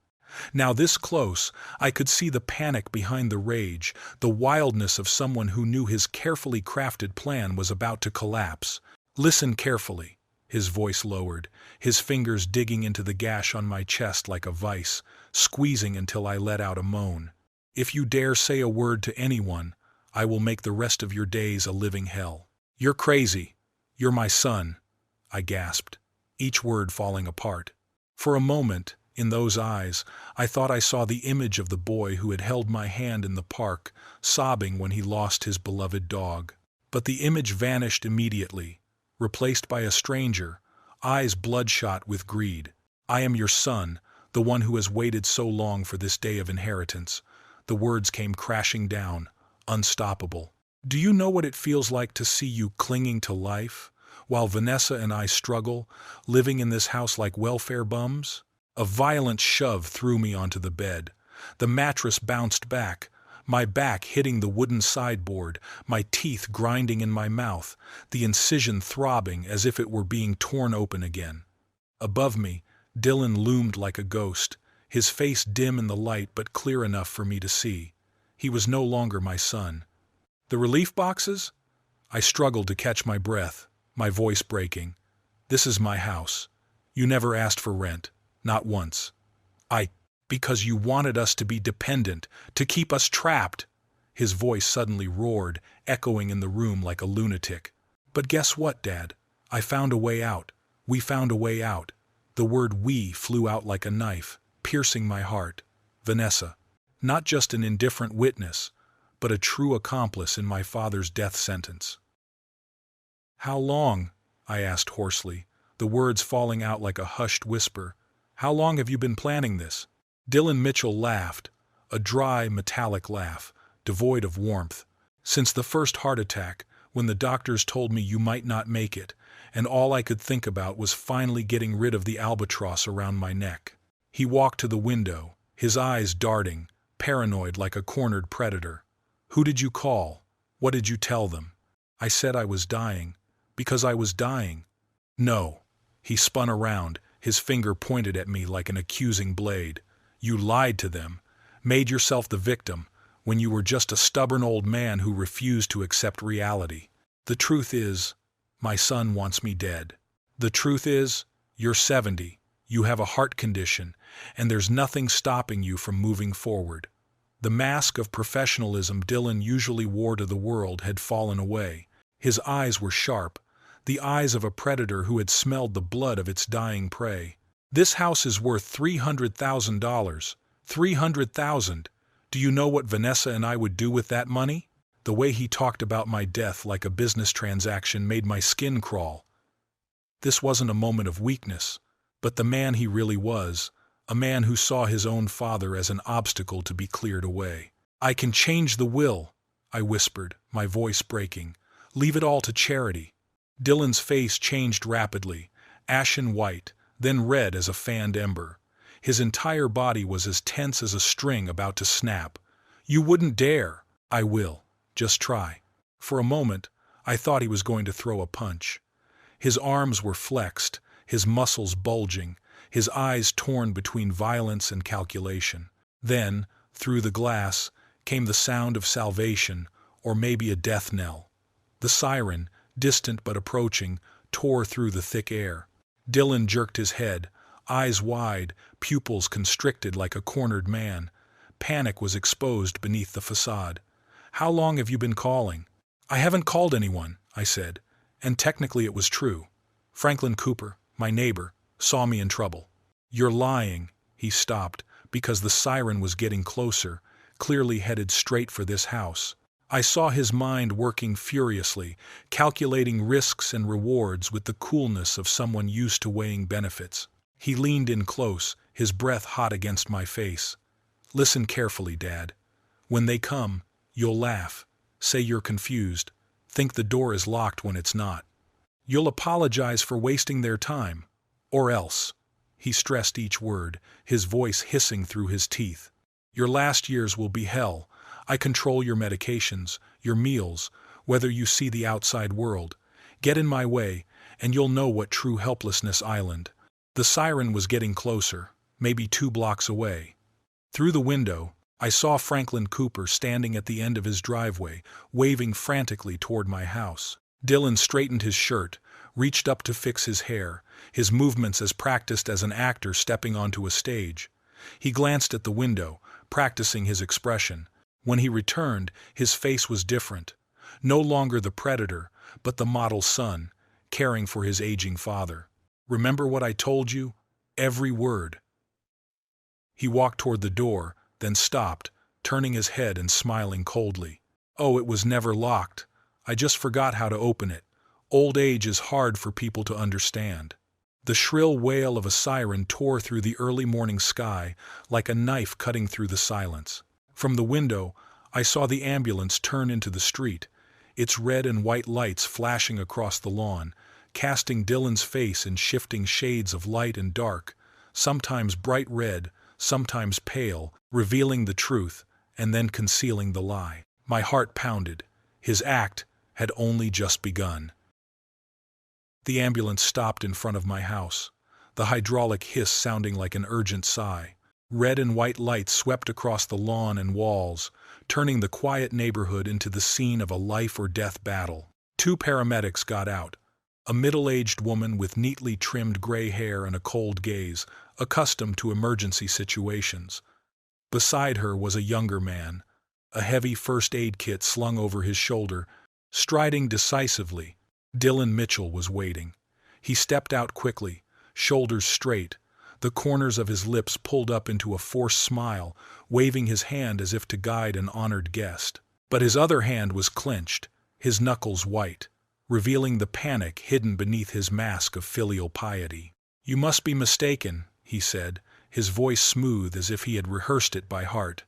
Now this close, I could see the panic behind the rage, the wildness of someone who knew his carefully crafted plan was about to collapse. Listen carefully. His voice lowered, his fingers digging into the gash on my chest like a vice, squeezing until I let out a moan. If you dare say a word to anyone, I will make the rest of your days a living hell. You're crazy. You're my son, I gasped, each word falling apart. For a moment, in those eyes, I thought I saw the image of the boy who had held my hand in the park, sobbing when he lost his beloved dog. But the image vanished immediately, replaced by a stranger, eyes bloodshot with greed. I am your son, the one who has waited so long for this day of inheritance. The words came crashing down, unstoppable. Do you know what it feels like to see you clinging to life, while Vanessa and I struggle, living in this house like welfare bums? A violent shove threw me onto the bed. The mattress bounced back, my back hitting the wooden sideboard, my teeth grinding in my mouth, the incision throbbing as if it were being torn open again. Above me, Dylan loomed like a ghost, his face dim in the light but clear enough for me to see. He was no longer my son. The relief boxes? I struggled to catch my breath, my voice breaking. This is my house. You never asked for rent, not once. Because you wanted us to be dependent, to keep us trapped. His voice suddenly roared, echoing in the room like a lunatic. But guess what, Dad? I found a way out. We found a way out. The word "we" flew out like a knife, piercing my heart. Vanessa. Not just an indifferent witness, but a true accomplice in my father's death sentence. How long? I asked hoarsely, the words falling out like a hushed whisper. How long have you been planning this? Dylan Mitchell laughed, a dry, metallic laugh, devoid of warmth. Since the first heart attack, when the doctors told me you might not make it, and all I could think about was finally getting rid of the albatross around my neck. He walked to the window, his eyes darting, paranoid like a cornered predator. Who did you call? What did you tell them? I said I was dying, because I was dying. No. He spun around, his finger pointed at me like an accusing blade. You lied to them, made yourself the victim, when you were just a stubborn old man who refused to accept reality. The truth is, my son wants me dead. The truth is, you're 70, you have a heart condition, and there's nothing stopping you from moving forward. The mask of professionalism Dylan usually wore to the world had fallen away. His eyes were sharp, the eyes of a predator who had smelled the blood of its dying prey. This house is worth $300,000. $300,000. Do you know what Vanessa and I would do with that money? The way he talked about my death like a business transaction made my skin crawl. This wasn't a moment of weakness, but the man he really was, a man who saw his own father as an obstacle to be cleared away. I can change the will, I whispered, my voice breaking. Leave it all to charity. Dylan's face changed rapidly, ashen white, then red as a fanned ember. His entire body was as tense as a string about to snap. You wouldn't dare. I will. Just try. For a moment, I thought he was going to throw a punch. His arms were flexed, his muscles bulging, his eyes torn between violence and calculation. Then, through the glass, came the sound of salvation, or maybe a death knell. The siren, distant but approaching, tore through the thick air. Dylan jerked his head, eyes wide, pupils constricted like a cornered man. Panic was exposed beneath the facade. How long have you been calling? I haven't called anyone, I said, and technically it was true. Franklin Cooper, my neighbor, saw me in trouble. You're lying. He stopped, because the siren was getting closer, clearly headed straight for this house. I saw his mind working furiously, calculating risks and rewards with the coolness of someone used to weighing benefits. He leaned in close, his breath hot against my face. Listen carefully, Dad. When they come, you'll laugh, say you're confused, think the door is locked when it's not. You'll apologize for wasting their time. Or else. He stressed each word, his voice hissing through his teeth. Your last years will be hell. I control your medications, your meals, whether you see the outside world. Get in my way, and you'll know what true helplessness island. The siren was getting closer, maybe 2 blocks away. Through the window, I saw Franklin Cooper standing at the end of his driveway, waving frantically toward my house. Dylan straightened his shirt, reached up to fix his hair, his movements as practiced as an actor stepping onto a stage. He glanced at the window, practicing his expression. When he returned, his face was different. No longer the predator, but the model son, caring for his aging father. "Remember what I told you? Every word." He walked toward the door, then stopped, turning his head and smiling coldly. "Oh, it was never locked. I just forgot how to open it. Old age is hard for people to understand." The shrill wail of a siren tore through the early morning sky like a knife cutting through the silence. From the window, I saw the ambulance turn into the street, its red and white lights flashing across the lawn, casting Dylan's face in shifting shades of light and dark, sometimes bright red, sometimes pale, revealing the truth and then concealing the lie. My heart pounded. His act had only just begun. The ambulance stopped in front of my house, the hydraulic hiss sounding like an urgent sigh. Red and white lights swept across the lawn and walls, turning the quiet neighborhood into the scene of a life-or-death battle. 2 paramedics got out, a middle-aged woman with neatly trimmed gray hair and a cold gaze, accustomed to emergency situations. Beside her was a younger man, a heavy first aid kit slung over his shoulder. Striding decisively, Dylan Mitchell was waiting. He stepped out quickly, shoulders straight, the corners of his lips pulled up into a forced smile, waving his hand as if to guide an honored guest. But his other hand was clenched, his knuckles white, revealing the panic hidden beneath his mask of filial piety. "You must be mistaken," he said, his voice smooth as if he had rehearsed it by heart.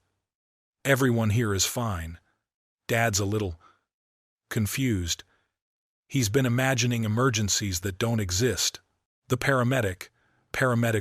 "Everyone here is fine. Dad's a little confused. He's been imagining emergencies that don't exist." The paramedic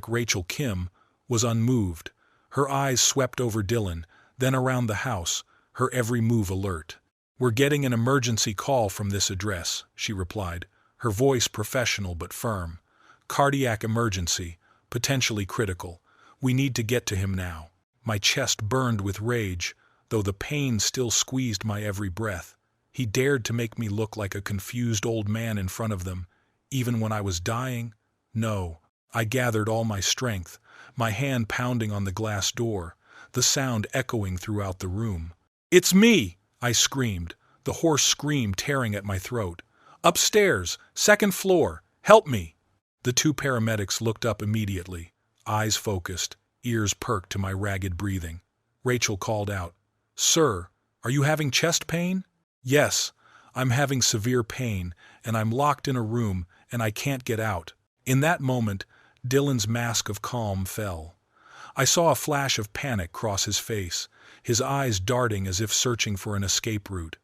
Rachel Kim, was unmoved. Her eyes swept over Dylan, then around the house, her every move alert. "We're getting an emergency call from this address," she replied, her voice professional but firm. "Cardiac emergency, potentially critical. We need to get to him now." My chest burned with rage, though the pain still squeezed my every breath. He dared to make me look like a confused old man in front of them, even when I was dying? No. I gathered all my strength, my hand pounding on the glass door, the sound echoing throughout the room. "It's me!" I screamed, the hoarse scream tearing at my throat. "Upstairs, 2nd floor, help me!" The 2 paramedics looked up immediately, eyes focused, ears perked to my ragged breathing. Rachel called out, "Sir, are you having chest pain?" "Yes, I'm having severe pain, and I'm locked in a room, and I can't get out." In that moment, Dylan's mask of calm fell. I saw a flash of panic cross his face, his eyes darting as if searching for an escape route.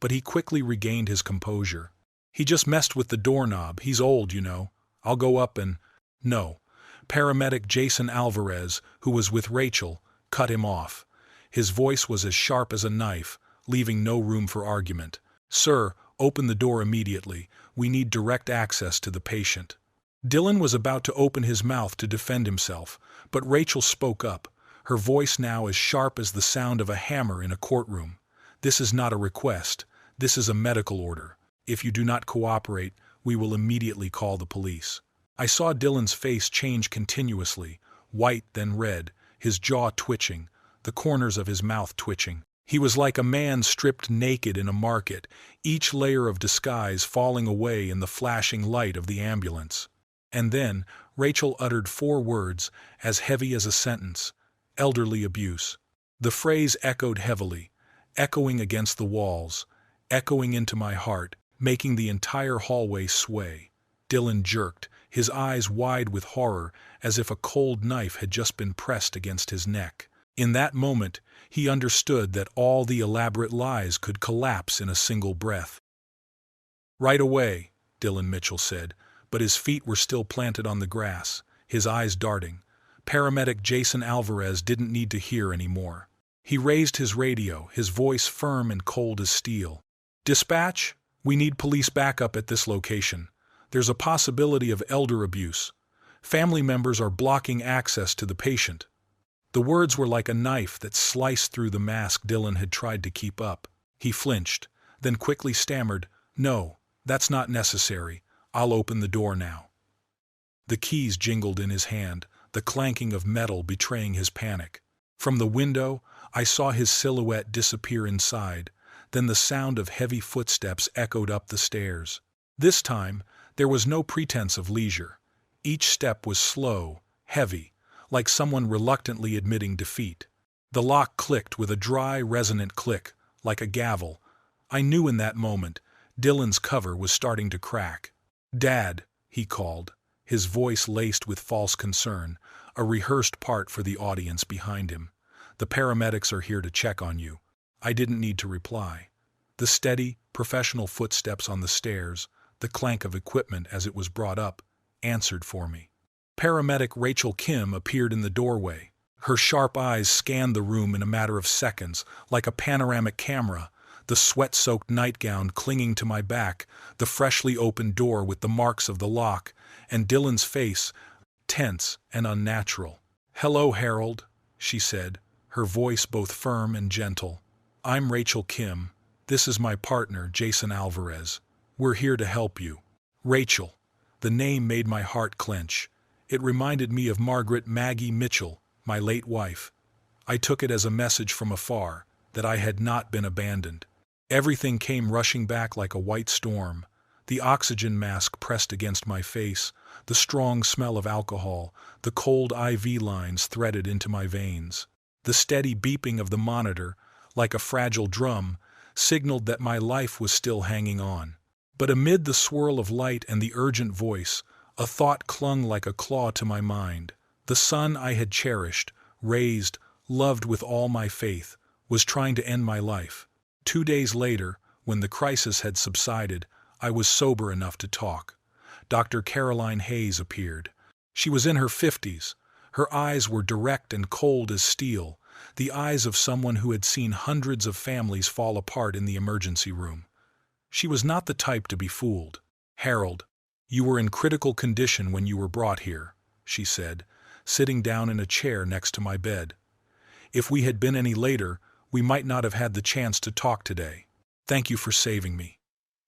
But he quickly regained his composure. "He just messed with the doorknob. He's old, you know. I'll go up and—" "No." Paramedic Jason Alvarez, who was with Rachel, cut him off. His voice was as sharp as a knife, leaving no room for argument. "Sir, open the door immediately. We need direct access to the patient." Dylan was about to open his mouth to defend himself, but Rachel spoke up, her voice now as sharp as the sound of a hammer in a courtroom. "This is not a request. This is a medical order. If you do not cooperate, we will immediately call the police." I saw Dylan's face change continuously, white then red, his jaw twitching, the corners of his mouth twitching. He was like a man stripped naked in a market, each layer of disguise falling away in the flashing light of the ambulance. And then Rachel uttered 4 words, as heavy as a sentence: "Elderly abuse." The phrase echoed heavily, echoing against the walls, echoing into my heart, making the entire hallway sway. Dylan jerked, his eyes wide with horror, as if a cold knife had just been pressed against his neck. In that moment, he understood that all the elaborate lies could collapse in a single breath. "Right away," Dylan Mitchell said, but his feet were still planted on the grass, his eyes darting. Paramedic Jason Alvarez didn't need to hear any more. He raised his radio, his voice firm and cold as steel. "Dispatch, we need police backup at this location. There's a possibility of elder abuse. Family members are blocking access to the patient." The words were like a knife that sliced through the mask Dylan had tried to keep up. He flinched, then quickly stammered, "No, that's not necessary. I'll open the door now." The keys jingled in his hand, the clanking of metal betraying his panic. From the window, I saw his silhouette disappear inside, then the sound of heavy footsteps echoed up the stairs. This time, there was no pretense of leisure. Each step was slow, heavy, like someone reluctantly admitting defeat. The lock clicked with a dry, resonant click, like a gavel. I knew in that moment Dylan's cover was starting to crack. "Dad," he called, his voice laced with false concern, a rehearsed part for the audience behind him. "The paramedics are here to check on you." I didn't need to reply. The steady, professional footsteps on the stairs, the clank of equipment as it was brought up, answered for me. Paramedic Rachel Kim appeared in the doorway. Her sharp eyes scanned the room in a matter of seconds, like a panoramic camera, the sweat-soaked nightgown clinging to my back, the freshly opened door with the marks of the lock, and Dylan's face, tense and unnatural. "Hello, Harold," she said, her voice both firm and gentle. "I'm Rachel Kim. This is my partner, Jason Alvarez. We're here to help you." Rachel. The name made my heart clench. It reminded me of Margaret Maggie Mitchell, my late wife. I took it as a message from afar, that I had not been abandoned. Everything came rushing back like a white storm. The oxygen mask pressed against my face, the strong smell of alcohol, the cold IV lines threaded into my veins. The steady beeping of the monitor, like a fragile drum, signaled that my life was still hanging on. But amid the swirl of light and the urgent voice, a thought clung like a claw to my mind. The son I had cherished, raised, loved with all my faith, was trying to end my life. 2 days later, when the crisis had subsided, I was sober enough to talk. Dr. Caroline Hayes appeared. She was in her 50s. Her eyes were direct and cold as steel, the eyes of someone who had seen hundreds of families fall apart in the emergency room. She was not the type to be fooled. "Harold, you were in critical condition when you were brought here," she said, sitting down in a chair next to my bed. "If we had been any later, we might not have had the chance to talk today. Thank you for saving me."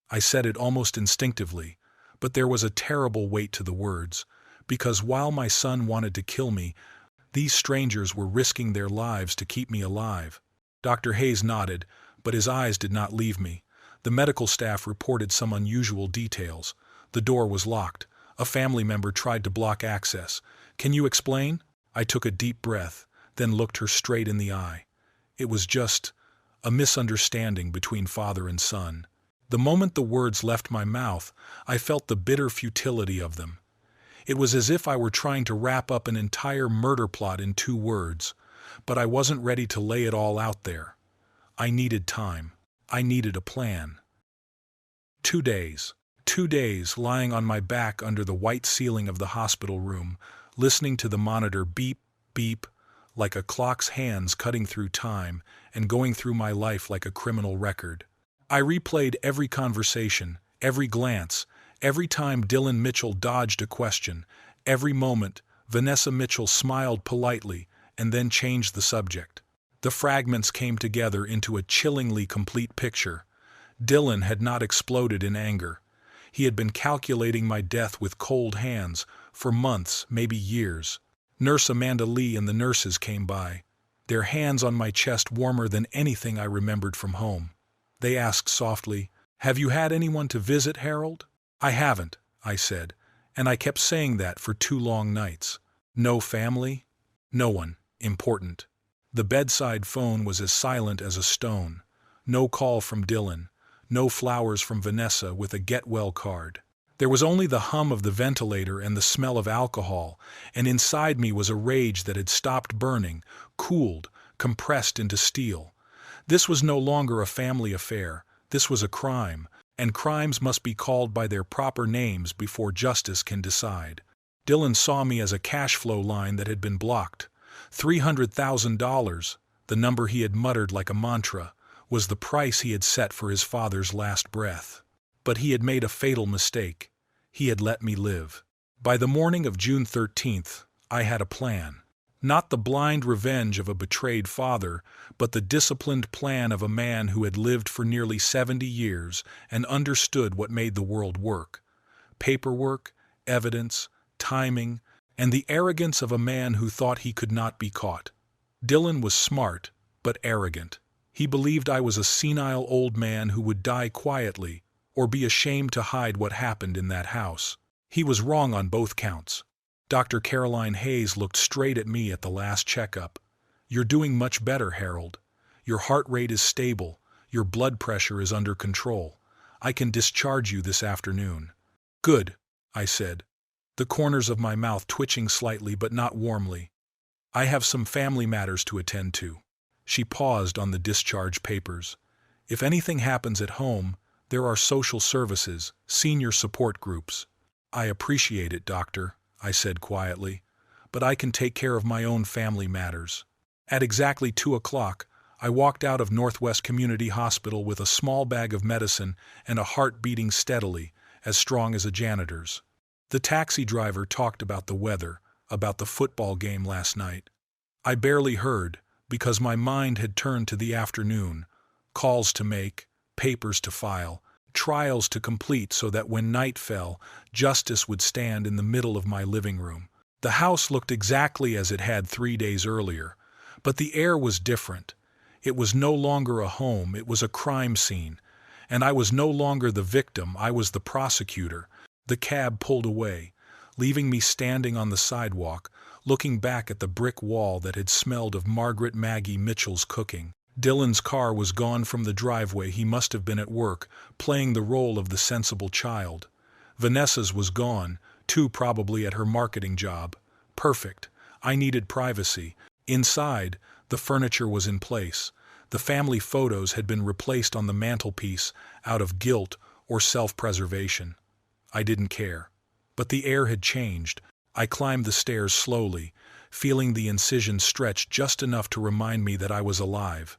I said it almost instinctively, but there was a terrible weight to the words, because while my son wanted to kill me, these strangers were risking their lives to keep me alive. Dr. Hayes nodded, but his eyes did not leave me. The medical staff reported some unusual details. The door was locked. A family member tried to block access. "Can you explain?" I took a deep breath, then looked her straight in the eye. It was just a misunderstanding between father and son. The moment the words left my mouth, I felt the bitter futility of them. It was as if I were trying to wrap up an entire murder plot in 2 words, but I wasn't ready to lay it all out there. I needed time. I needed a plan. 2 days. 2 days lying on my back under the white ceiling of the hospital room, listening to the monitor beep, beep, like a clock's hands cutting through time and going through my life like a criminal record. I replayed every conversation, every glance, every time Dylan Mitchell dodged a question, every moment Vanessa Mitchell smiled politely and then changed the subject. The fragments came together into a chillingly complete picture. Dylan had not exploded in anger. He had been calculating my death with cold hands for months, maybe years. Nurse Amanda Lee and the nurses came by, their hands on my chest warmer than anything I remembered from home. They asked softly, "Have you had anyone to visit, Harold?" "I haven't," I said, and I kept saying that for 2 long nights. No family? No one important. The bedside phone was as silent as a stone. No call from Dylan. No flowers from Vanessa with a get-well card. There was only the hum of the ventilator and the smell of alcohol, and inside me was a rage that had stopped burning, cooled, compressed into steel. This was no longer a family affair. This was a crime, and crimes must be called by their proper names before justice can decide. Dylan saw me as a cash flow line that had been blocked. $300,000, the number he had muttered like a mantra, was the price he had set for his father's last breath. But he had made a fatal mistake. He had let me live. By the morning of June 13th, I had a plan. Not the blind revenge of a betrayed father, but the disciplined plan of a man who had lived for nearly 70 years and understood what made the world work. Paperwork, evidence, timing, and the arrogance of a man who thought he could not be caught. Dylan was smart, but arrogant. He believed I was a senile old man who would die quietly, or be ashamed to hide what happened in that house. He was wrong on both counts. Dr. Caroline Hayes looked straight at me at the last checkup. "You're doing much better, Harold. Your heart rate is stable, your blood pressure is under control. I can discharge you this afternoon." "Good," I said, the corners of my mouth twitching slightly but not warmly. "I have some family matters to attend to." She paused on the discharge papers. "If anything happens at home, there are social services, senior support groups." "I appreciate it, doctor," I said quietly, "but I can take care of my own family matters." At exactly 2 o'clock, I walked out of Northwest Community Hospital with a small bag of medicine and a heart beating steadily, as strong as a janitor's. The taxi driver talked about the weather, about the football game last night. I barely heard, because my mind had turned to the afternoon, calls to make, papers to file, trials to complete so that when night fell, justice would stand in the middle of my living room. The house looked exactly as it had 3 days earlier, but the air was different. It was no longer a home, it was a crime scene, and I was no longer the victim, I was the prosecutor. The cab pulled away, leaving me standing on the sidewalk, looking back at the brick wall that had smelled of Margaret Maggie Mitchell's cooking. Dylan's car was gone from the driveway. He must have been at work, playing the role of the sensible child. Vanessa's was gone, too, probably at her marketing job. Perfect. I needed privacy. Inside, the furniture was in place. The family photos had been replaced on the mantelpiece out of guilt or self-preservation. I didn't care. But the air had changed. I climbed the stairs slowly, feeling the incision stretch just enough to remind me that I was alive.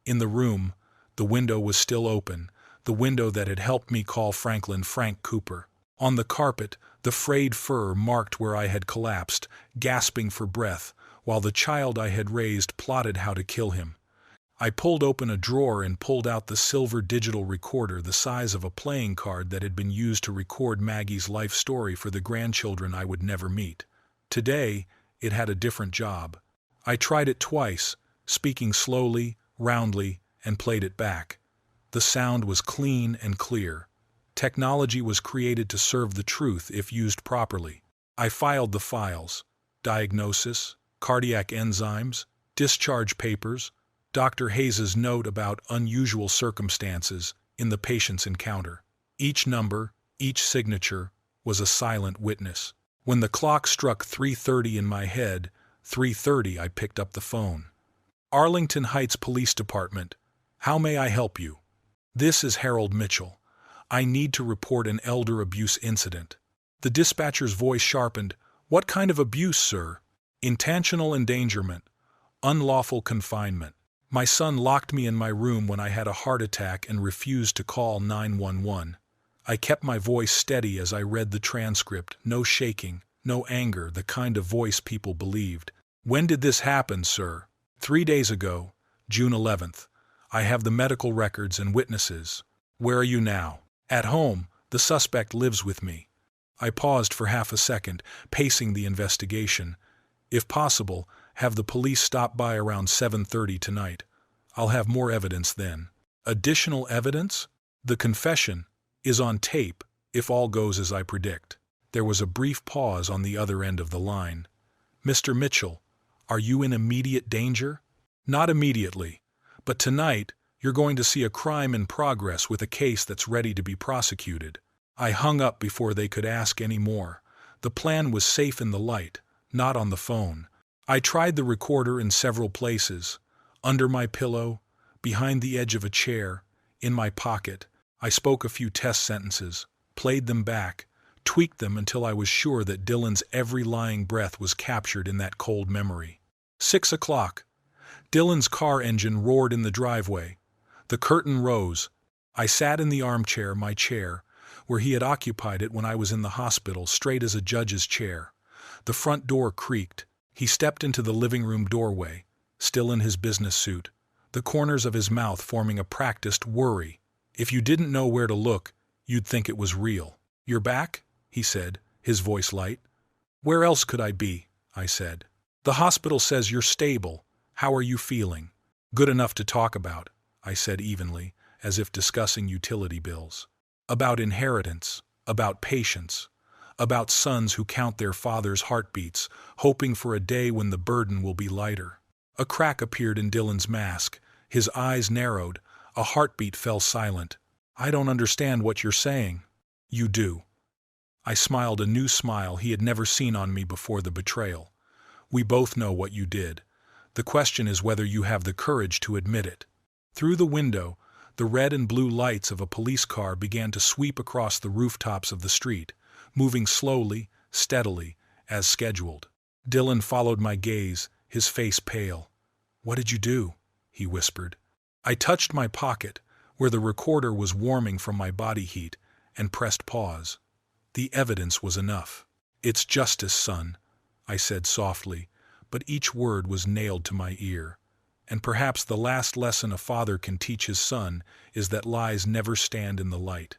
In the room, the window was still open, the window that had helped me call Franklin Frank Cooper. On the carpet, the frayed fur marked where I had collapsed, gasping for breath, while the child I had raised plotted how to kill him. I pulled open a drawer and pulled out the silver digital recorder the size of a playing card that had been used to record Maggie's life story for the grandchildren I would never meet. Today, it had a different job. I tried it twice, speaking slowly, roundly, and played it back. The sound was clean and clear. Technology was created to serve the truth if used properly. I filed the files: diagnosis, cardiac enzymes, discharge papers, Dr. Hayes's note about unusual circumstances in the patient's encounter. Each number, each signature, was a silent witness. When the clock struck 3:30 in my head, 3:30, I picked up the phone. "Arlington Heights Police Department. How may I help you?" "This is Harold Mitchell. I need to report an elder abuse incident." The dispatcher's voice sharpened. "What kind of abuse, sir?" "Intentional endangerment. Unlawful confinement. My son locked me in my room when I had a heart attack and refused to call 911. I kept my voice steady as I read the transcript, no shaking, no anger, the kind of voice people believed. "When did this happen, sir?" 3 days ago, June 11th. I have the medical records and witnesses." "Where are you now?" "At home. The suspect lives with me." I paused for half a second, pacing the investigation. "If possible, have the police stop by around 7:30 tonight. I'll have more evidence then." "Additional evidence?" "The confession is on tape, if all goes as I predict." There was a brief pause on the other end of the line. "Mr. Mitchell, are you in immediate danger?" "Not immediately, but tonight you're going to see a crime in progress with a case that's ready to be prosecuted." I hung up before they could ask any more. The plan was safe in the light, not on the phone. I tried the recorder in several places: under my pillow, behind the edge of a chair, in my pocket. I spoke a few test sentences, played them back, tweaked them until I was sure that Dylan's every lying breath was captured in that cold memory. 6 o'clock. Dylan's car engine roared in the driveway. The curtain rose. I sat in the armchair, my chair, where he had occupied it when I was in the hospital, straight as a judge's chair. The front door creaked. He stepped into the living room doorway, still in his business suit, the corners of his mouth forming a practiced worry. If you didn't know where to look, you'd think it was real. "You're back?" he said, his voice light. "Where else could I be?" I said. "The hospital says you're stable. How are you feeling?" "Good enough to talk about," I said evenly, as if discussing utility bills. "About inheritance, about patience, about sons who count their father's heartbeats, hoping for a day when the burden will be lighter." A crack appeared in Dylan's mask. His eyes narrowed. A heartbeat fell silent. "I don't understand what you're saying." "You do." I smiled a new smile he had never seen on me before the betrayal. "We both know what you did. The question is whether you have the courage to admit it." Through the window, the red and blue lights of a police car began to sweep across the rooftops of the street, moving slowly, steadily, as scheduled. Dylan followed my gaze, his face pale. "What did you do?" he whispered. I touched my pocket, where the recorder was warming from my body heat, and pressed pause. The evidence was enough. "It's justice, son," I said softly, but each word was nailed to my ear. And perhaps the last lesson a father can teach his son is that lies never stand in the light.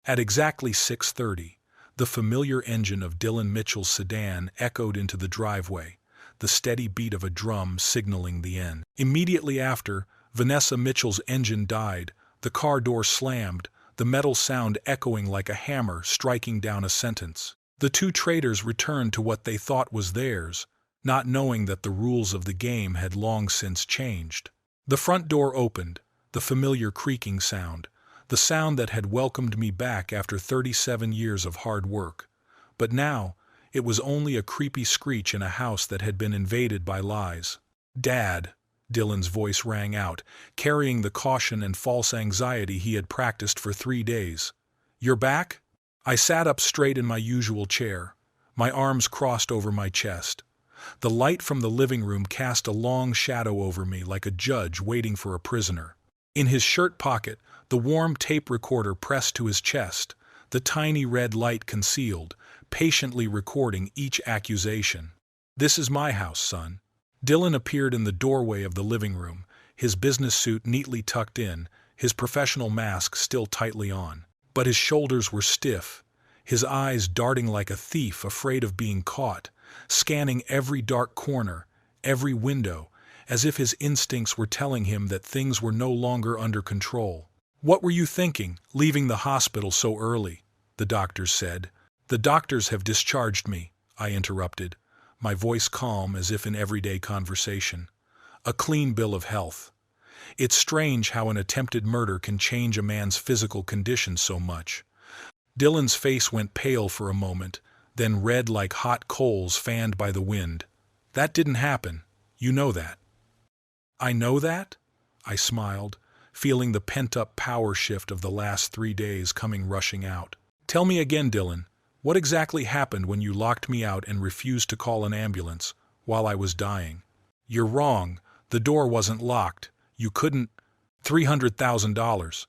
At exactly 6:30, the familiar engine of Dylan Mitchell's sedan echoed into the driveway, the steady beat of a drum signaling the end. Immediately after, Vanessa Mitchell's engine died, the car door slammed, the metal sound echoing like a hammer striking down a sentence. The two traders returned to what they thought was theirs, not knowing that the rules of the game had long since changed. The front door opened, the familiar creaking sound, the sound that had welcomed me back after 37 years of hard work. But now, it was only a creepy screech in a house that had been invaded by lies. "Dad," Dylan's voice rang out, carrying the caution and false anxiety he had practiced for 3 days. "You're back?" I sat up straight in my usual chair, my arms crossed over my chest. The light from the living room cast a long shadow over me like a judge waiting for a prisoner. In his shirt pocket, the warm tape recorder pressed to his chest, the tiny red light concealed, patiently recording each accusation. "This is my house, son." Dylan appeared in the doorway of the living room, his business suit neatly tucked in, his professional mask still tightly on. But his shoulders were stiff, his eyes darting like a thief afraid of being caught, scanning every dark corner, every window, as if his instincts were telling him that things were no longer under control. "What were you thinking, leaving the hospital so early?" the doctors said. "The doctors have discharged me," I interrupted, my voice calm as if in everyday conversation. "A clean bill of health." It's strange how an attempted murder can change a man's physical condition so much. Dylan's face went pale for a moment, then red like hot coals fanned by the wind. "That didn't happen. You know that." "I know that?" I smiled, feeling the pent-up power shift of the last 3 days coming rushing out. "Tell me again, Dylan, what exactly happened when you locked me out and refused to call an ambulance while I was dying?" "You're wrong. The door wasn't locked. You couldn't." $300,000.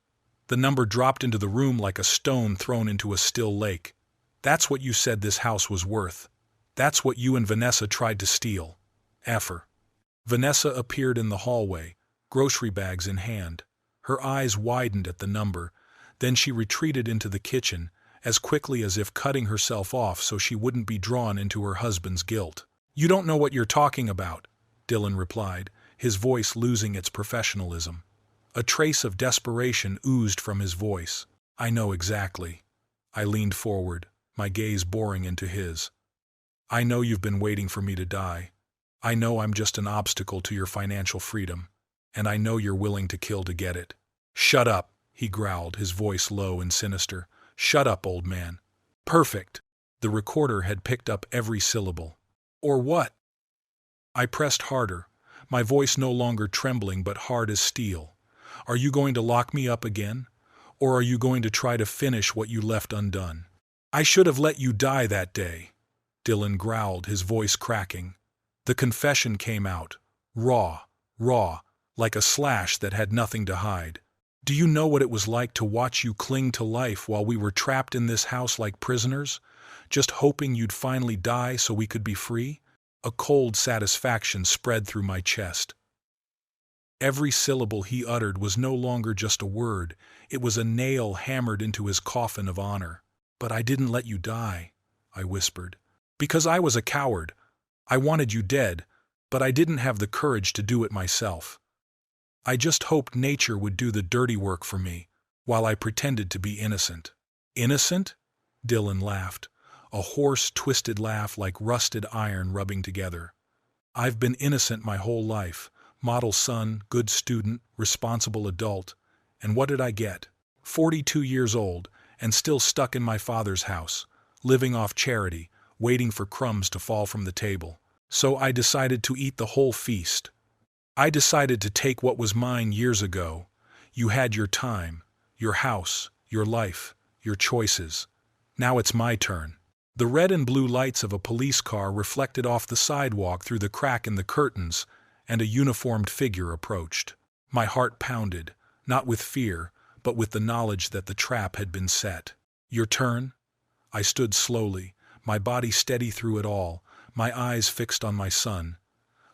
The number dropped into the room like a stone thrown into a still lake. "That's what you said this house was worth. That's what you and Vanessa tried to steal." Effer. Vanessa appeared in the hallway, grocery bags in hand. Her eyes widened at the number, then she retreated into the kitchen, as quickly as if cutting herself off so she wouldn't be drawn into her husband's guilt. "You don't know what you're talking about," Dylan replied, his voice losing its professionalism. A trace of desperation oozed from his voice. "I know exactly." I leaned forward, my gaze boring into his. "I know you've been waiting for me to die. I know I'm just an obstacle to your financial freedom, and I know you're willing to kill to get it." "Shut up," he growled, his voice low and sinister. "Shut up, old man." "Perfect." The recorder had picked up every syllable. "Or what?" I pressed harder, my voice no longer trembling but hard as steel. "Are you going to lock me up again? Or are you going to try to finish what you left undone?" "I should have let you die that day," Dylan growled, his voice cracking. The confession came out, raw, like a slash that had nothing to hide. "Do you know what it was like to watch you cling to life while we were trapped in this house like prisoners, just hoping you'd finally die so we could be free?" A cold satisfaction spread through my chest. Every syllable he uttered was no longer just a word, it was a nail hammered into his coffin of honor. "But I didn't let you die," I whispered. "Because I was a coward. I wanted you dead, but I didn't have the courage to do it myself. I just hoped nature would do the dirty work for me, while I pretended to be innocent." "Innocent?" Dylan laughed, a hoarse, twisted laugh like rusted iron rubbing together. "I've been innocent my whole life. Model son, good student, responsible adult. And what did I get? 42 years old, and still stuck in my father's house, living off charity, waiting for crumbs to fall from the table. So I decided to eat the whole feast. I decided to take what was mine years ago. You had your time, your house, your life, your choices. Now it's my turn." The red and blue lights of a police car reflected off the sidewalk through the crack in the curtains, and a uniformed figure approached. My heart pounded, not with fear, but with the knowledge that the trap had been set. "Your turn?" I stood slowly, my body steady through it all, my eyes fixed on my son.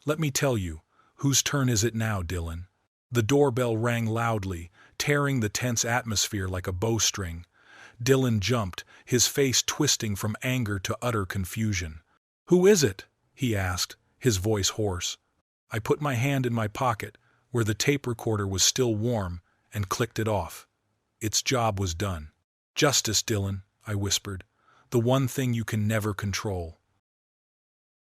"Let me tell you, whose turn is it now, Dylan?" The doorbell rang loudly, tearing the tense atmosphere like a bowstring. Dylan jumped, his face twisting from anger to utter confusion. "Who is it?" he asked, his voice hoarse. I put my hand in my pocket, where the tape recorder was still warm, and clicked it off. Its job was done. "Justice, Dylan," I whispered, "the one thing you can never control."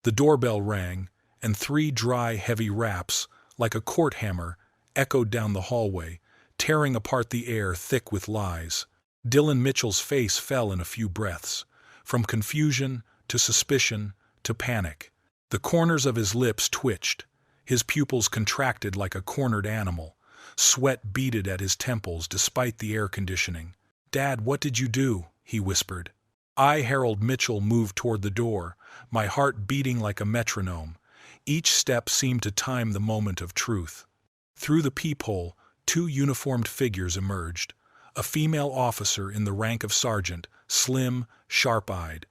The doorbell rang, and 3 dry, heavy raps, like a court hammer, echoed down the hallway, tearing apart the air thick with lies. Dylan Mitchell's face fell in a few breaths, from confusion to suspicion to panic. The corners of his lips twitched, his pupils contracted like a cornered animal, sweat beaded at his temples despite the air conditioning. "Dad, what did you do?" he whispered. I, Harold Mitchell, moved toward the door, my heart beating like a metronome. Each step seemed to time the moment of truth. Through the peephole, 2 uniformed figures emerged. A female officer in the rank of sergeant, slim, sharp-eyed.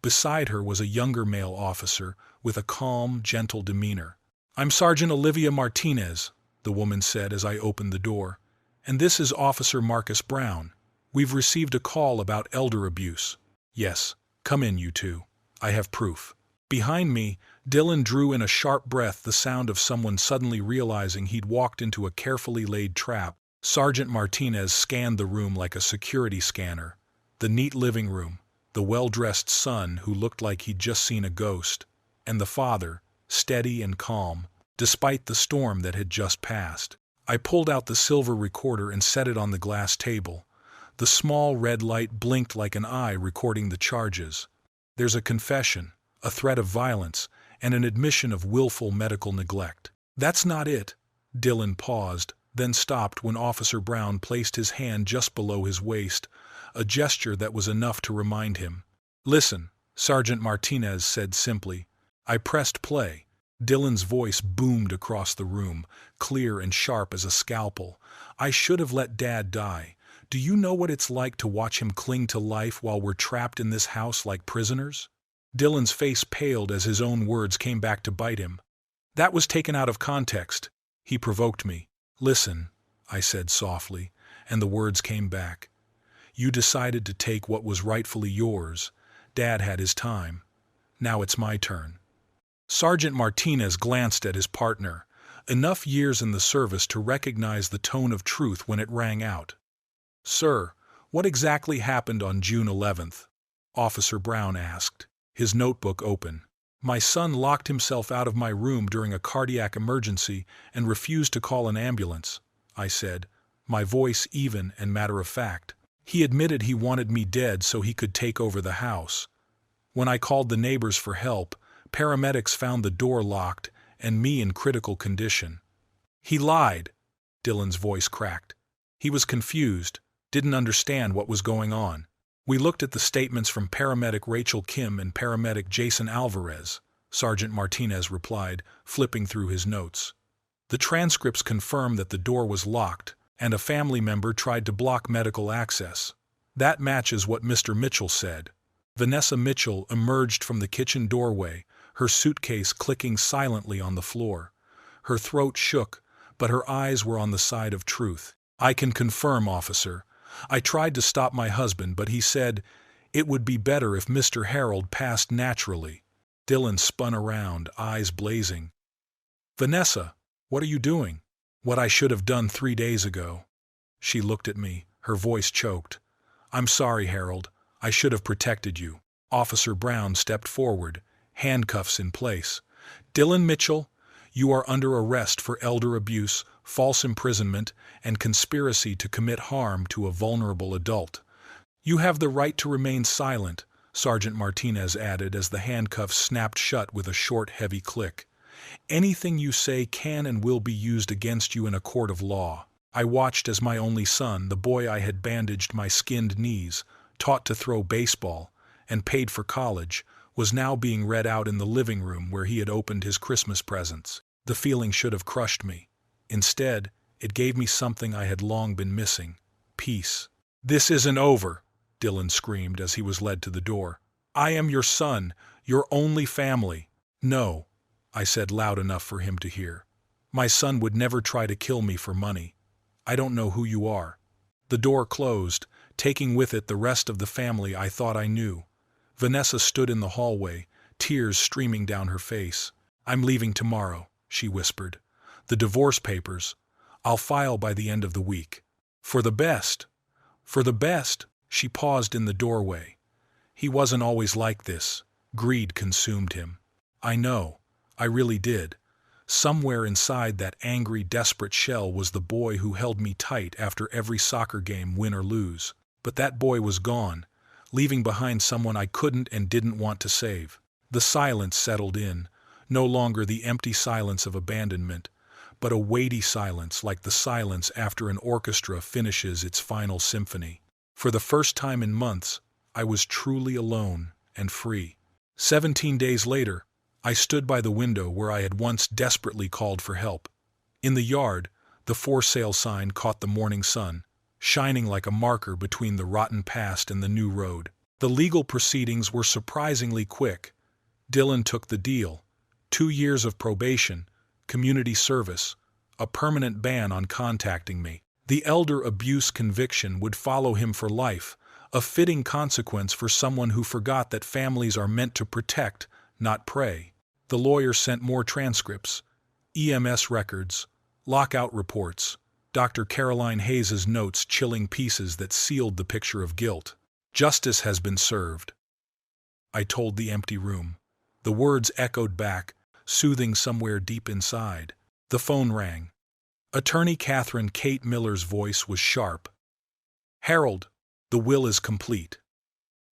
Beside her was a younger male officer with a calm, gentle demeanor. "I'm Sergeant Olivia Martinez," the woman said as I opened the door. "And this is Officer Marcus Brown. We've received a call about elder abuse." "Yes, come in, you two. I have proof." Behind me, Dylan drew in a sharp breath, the sound of someone suddenly realizing he'd walked into a carefully laid trap. Sergeant Martinez scanned the room like a security scanner. The neat living room, the well-dressed son who looked like he'd just seen a ghost, and the father, steady and calm, despite the storm that had just passed. I pulled out the silver recorder and set it on the glass table. The small red light blinked like an eye recording the charges. There's a confession, a threat of violence, and an admission of willful medical neglect. "That's not it." Dylan paused, then stopped when Officer Brown placed his hand just below his waist, a gesture that was enough to remind him. "Listen," Sergeant Martinez said simply. I pressed play. Dylan's voice boomed across the room, clear and sharp as a scalpel. "I should have let Dad die. Do you know what it's like to watch him cling to life while we're trapped in this house like prisoners?" Dylan's face paled as his own words came back to bite him. "That was taken out of context." He provoked me. "Listen," I said softly, and the words came back. "You decided to take what was rightfully yours. Dad had his time. Now it's my turn." Sergeant Martinez glanced at his partner, enough years in the service to recognize the tone of truth when it rang out. "Sir, what exactly happened on June 11th? Officer Brown asked, his notebook open. "My son locked himself out of my room during a cardiac emergency and refused to call an ambulance," I said, my voice even and matter-of-fact. "He admitted he wanted me dead so he could take over the house. When I called the neighbors for help, paramedics found the door locked and me in critical condition." "He lied," Dylan's voice cracked. He was confused, didn't understand what was going on. "We looked at the statements from paramedic Rachel Kim and paramedic Jason Alvarez," Sergeant Martinez replied, flipping through his notes. "The transcripts confirm that the door was locked, and a family member tried to block medical access. That matches what Mr. Mitchell said." Vanessa Mitchell emerged from the kitchen doorway, her suitcase clicking silently on the floor. Her throat shook, but her eyes were on the side of truth. "I can confirm, officer. I tried to stop my husband, but he said it would be better if Mr. Harold passed naturally." Dylan spun around, eyes blazing. "Vanessa, what are you doing?" "What I should have done 3 days ago." She looked at me, her voice choked. "I'm sorry, Harold. I should have protected you." Officer Brown stepped forward, handcuffs in place. "Dylan Mitchell, you are under arrest for elder abuse, false imprisonment, and conspiracy to commit harm to a vulnerable adult. You have the right to remain silent," Sergeant Martinez added as the handcuffs snapped shut with a short, heavy click. "Anything you say can and will be used against you in a court of law." I watched as my only son, the boy I had bandaged my skinned knees, taught to throw baseball, and paid for college, was now being read out in the living room where he had opened his Christmas presents. The feeling should have crushed me. Instead, it gave me something I had long been missing: peace. "This isn't over," Dylan screamed as he was led to the door. "I am your son, your only family." "No," I said loud enough for him to hear. "My son would never try to kill me for money. I don't know who you are." The door closed, taking with it the rest of the family I thought I knew. Vanessa stood in the hallway, tears streaming down her face. "I'm leaving tomorrow," she whispered. "The divorce papers. I'll file by the end of the week." "For the best." "For the best." She paused in the doorway. "He wasn't always like this." Greed consumed him. I know. I really did. Somewhere inside that angry, desperate shell was the boy who held me tight after every soccer game, win or lose. But that boy was gone, leaving behind someone I couldn't and didn't want to save. The silence settled in, no longer the empty silence of abandonment, but a weighty silence like the silence after an orchestra finishes its final symphony. For the first time in months, I was truly alone and free. 17 days later, I stood by the window where I had once desperately called for help. In the yard, the for sale sign caught the morning sun, shining like a marker between the rotten past and the new road. The legal proceedings were surprisingly quick. Dylan took the deal: 2 years of probation, community service, a permanent ban on contacting me. The elder abuse conviction would follow him for life, a fitting consequence for someone who forgot that families are meant to protect, not prey. The lawyer sent more transcripts, EMS records, lockout reports, Dr. Caroline Hayes's notes, chilling pieces that sealed the picture of guilt. "Justice has been served," I told the empty room. The words echoed back, soothing somewhere deep inside. The phone rang. Attorney Catherine Kate Miller's voice was sharp. "Harold, the will is complete.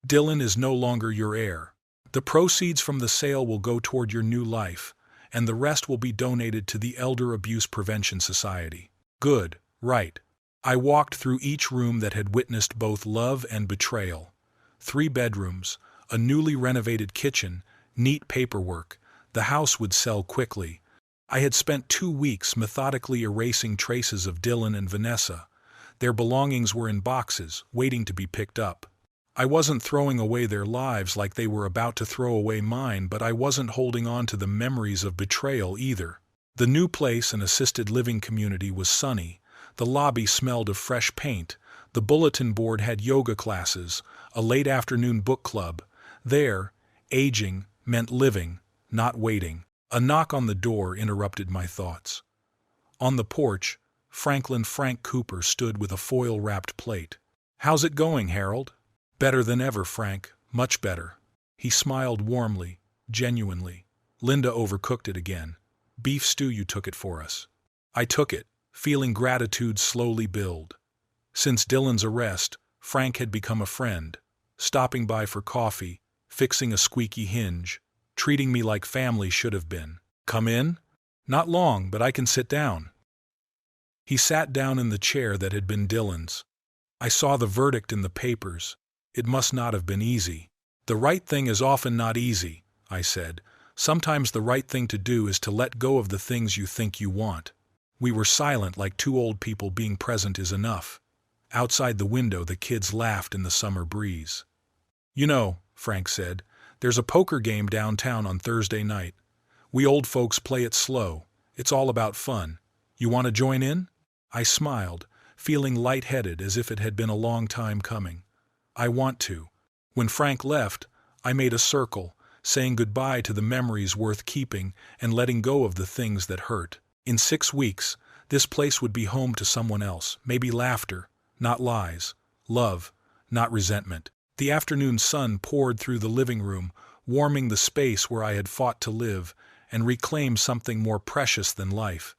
Dylan is no longer your heir. The proceeds from the sale will go toward your new life, and the rest will be donated to the Elder Abuse Prevention Society." Good, right. I walked through each room that had witnessed both love and betrayal. 3 bedrooms, a newly renovated kitchen, neat paperwork. The house would sell quickly. I had spent 2 weeks methodically erasing traces of Dylan and Vanessa. Their belongings were in boxes, waiting to be picked up. I wasn't throwing away their lives like they were about to throw away mine, but I wasn't holding on to the memories of betrayal either. The new place, an assisted living community, was sunny. The lobby smelled of fresh paint. The bulletin board had yoga classes, a late afternoon book club. There, aging meant living, not waiting. A knock on the door interrupted my thoughts. On the porch, Frank Cooper stood with a foil-wrapped plate. "How's it going, Harold?" "Better than ever, Frank. Much better." He smiled warmly, genuinely. "Linda overcooked it again. Beef stew, you took it for us." I took it, feeling gratitude slowly build. Since Dylan's arrest, Frank had become a friend, stopping by for coffee, fixing a squeaky hinge, treating me like family should have been. "Come in?" "Not long, but I can sit down." He sat down in the chair that had been Dylan's. I saw the verdict in the papers. It must not have been easy. "The right thing is often not easy," I said. "Sometimes the right thing to do is to let go of the things you think you want." We were silent, like 2 old people being present is enough. Outside the window, the kids laughed in the summer breeze. "You know," Frank said, There's a poker game downtown on Thursday night. We old folks play it slow. It's all about fun. You want to join in? I smiled, feeling lightheaded as if it had been a long time coming. I want to. When Frank left, I made a circle, saying goodbye to the memories worth keeping and letting go of the things that hurt. In 6 weeks, this place would be home to someone else, maybe laughter, not lies, love, not resentment. The afternoon sun poured through the living room, warming the space where I had fought to live and reclaim something more precious than life,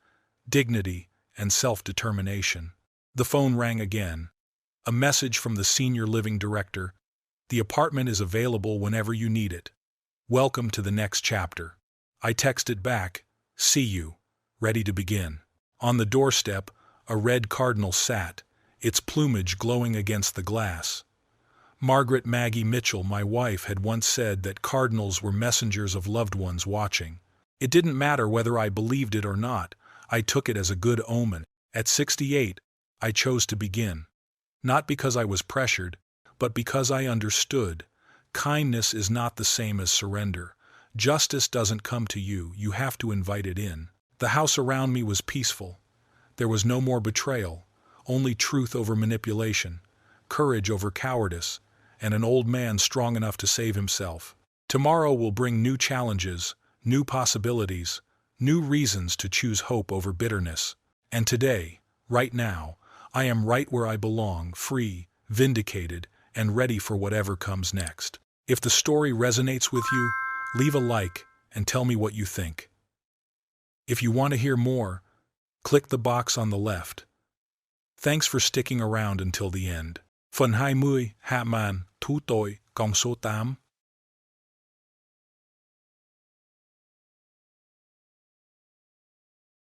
dignity and self-determination. The phone rang again. A message from the senior living director. The apartment is available whenever you need it. Welcome to the next chapter. I texted back, see you, ready to begin. On the doorstep, a red cardinal sat, its plumage glowing against the glass. Margaret Maggie Mitchell, my wife, had once said that cardinals were messengers of loved ones watching. It didn't matter whether I believed it or not, I took it as a good omen. At 68, I chose to begin. Not because I was pressured, but because I understood. Kindness is not the same as surrender. Justice doesn't come to you, you have to invite it in. The house around me was peaceful. There was no more betrayal, only truth over manipulation, courage over cowardice, and an old man strong enough to save himself. Tomorrow will bring new challenges, new possibilities, new reasons to choose hope over bitterness. And today, right now, I am right where I belong, free, vindicated, and ready for whatever comes next. If the story resonates with you, leave a like and tell me what you think. If you want to hear more, click the box on the left. Thanks for sticking around until the end. Phần 20, Hạ màn, Thu tội, Cộng số 8.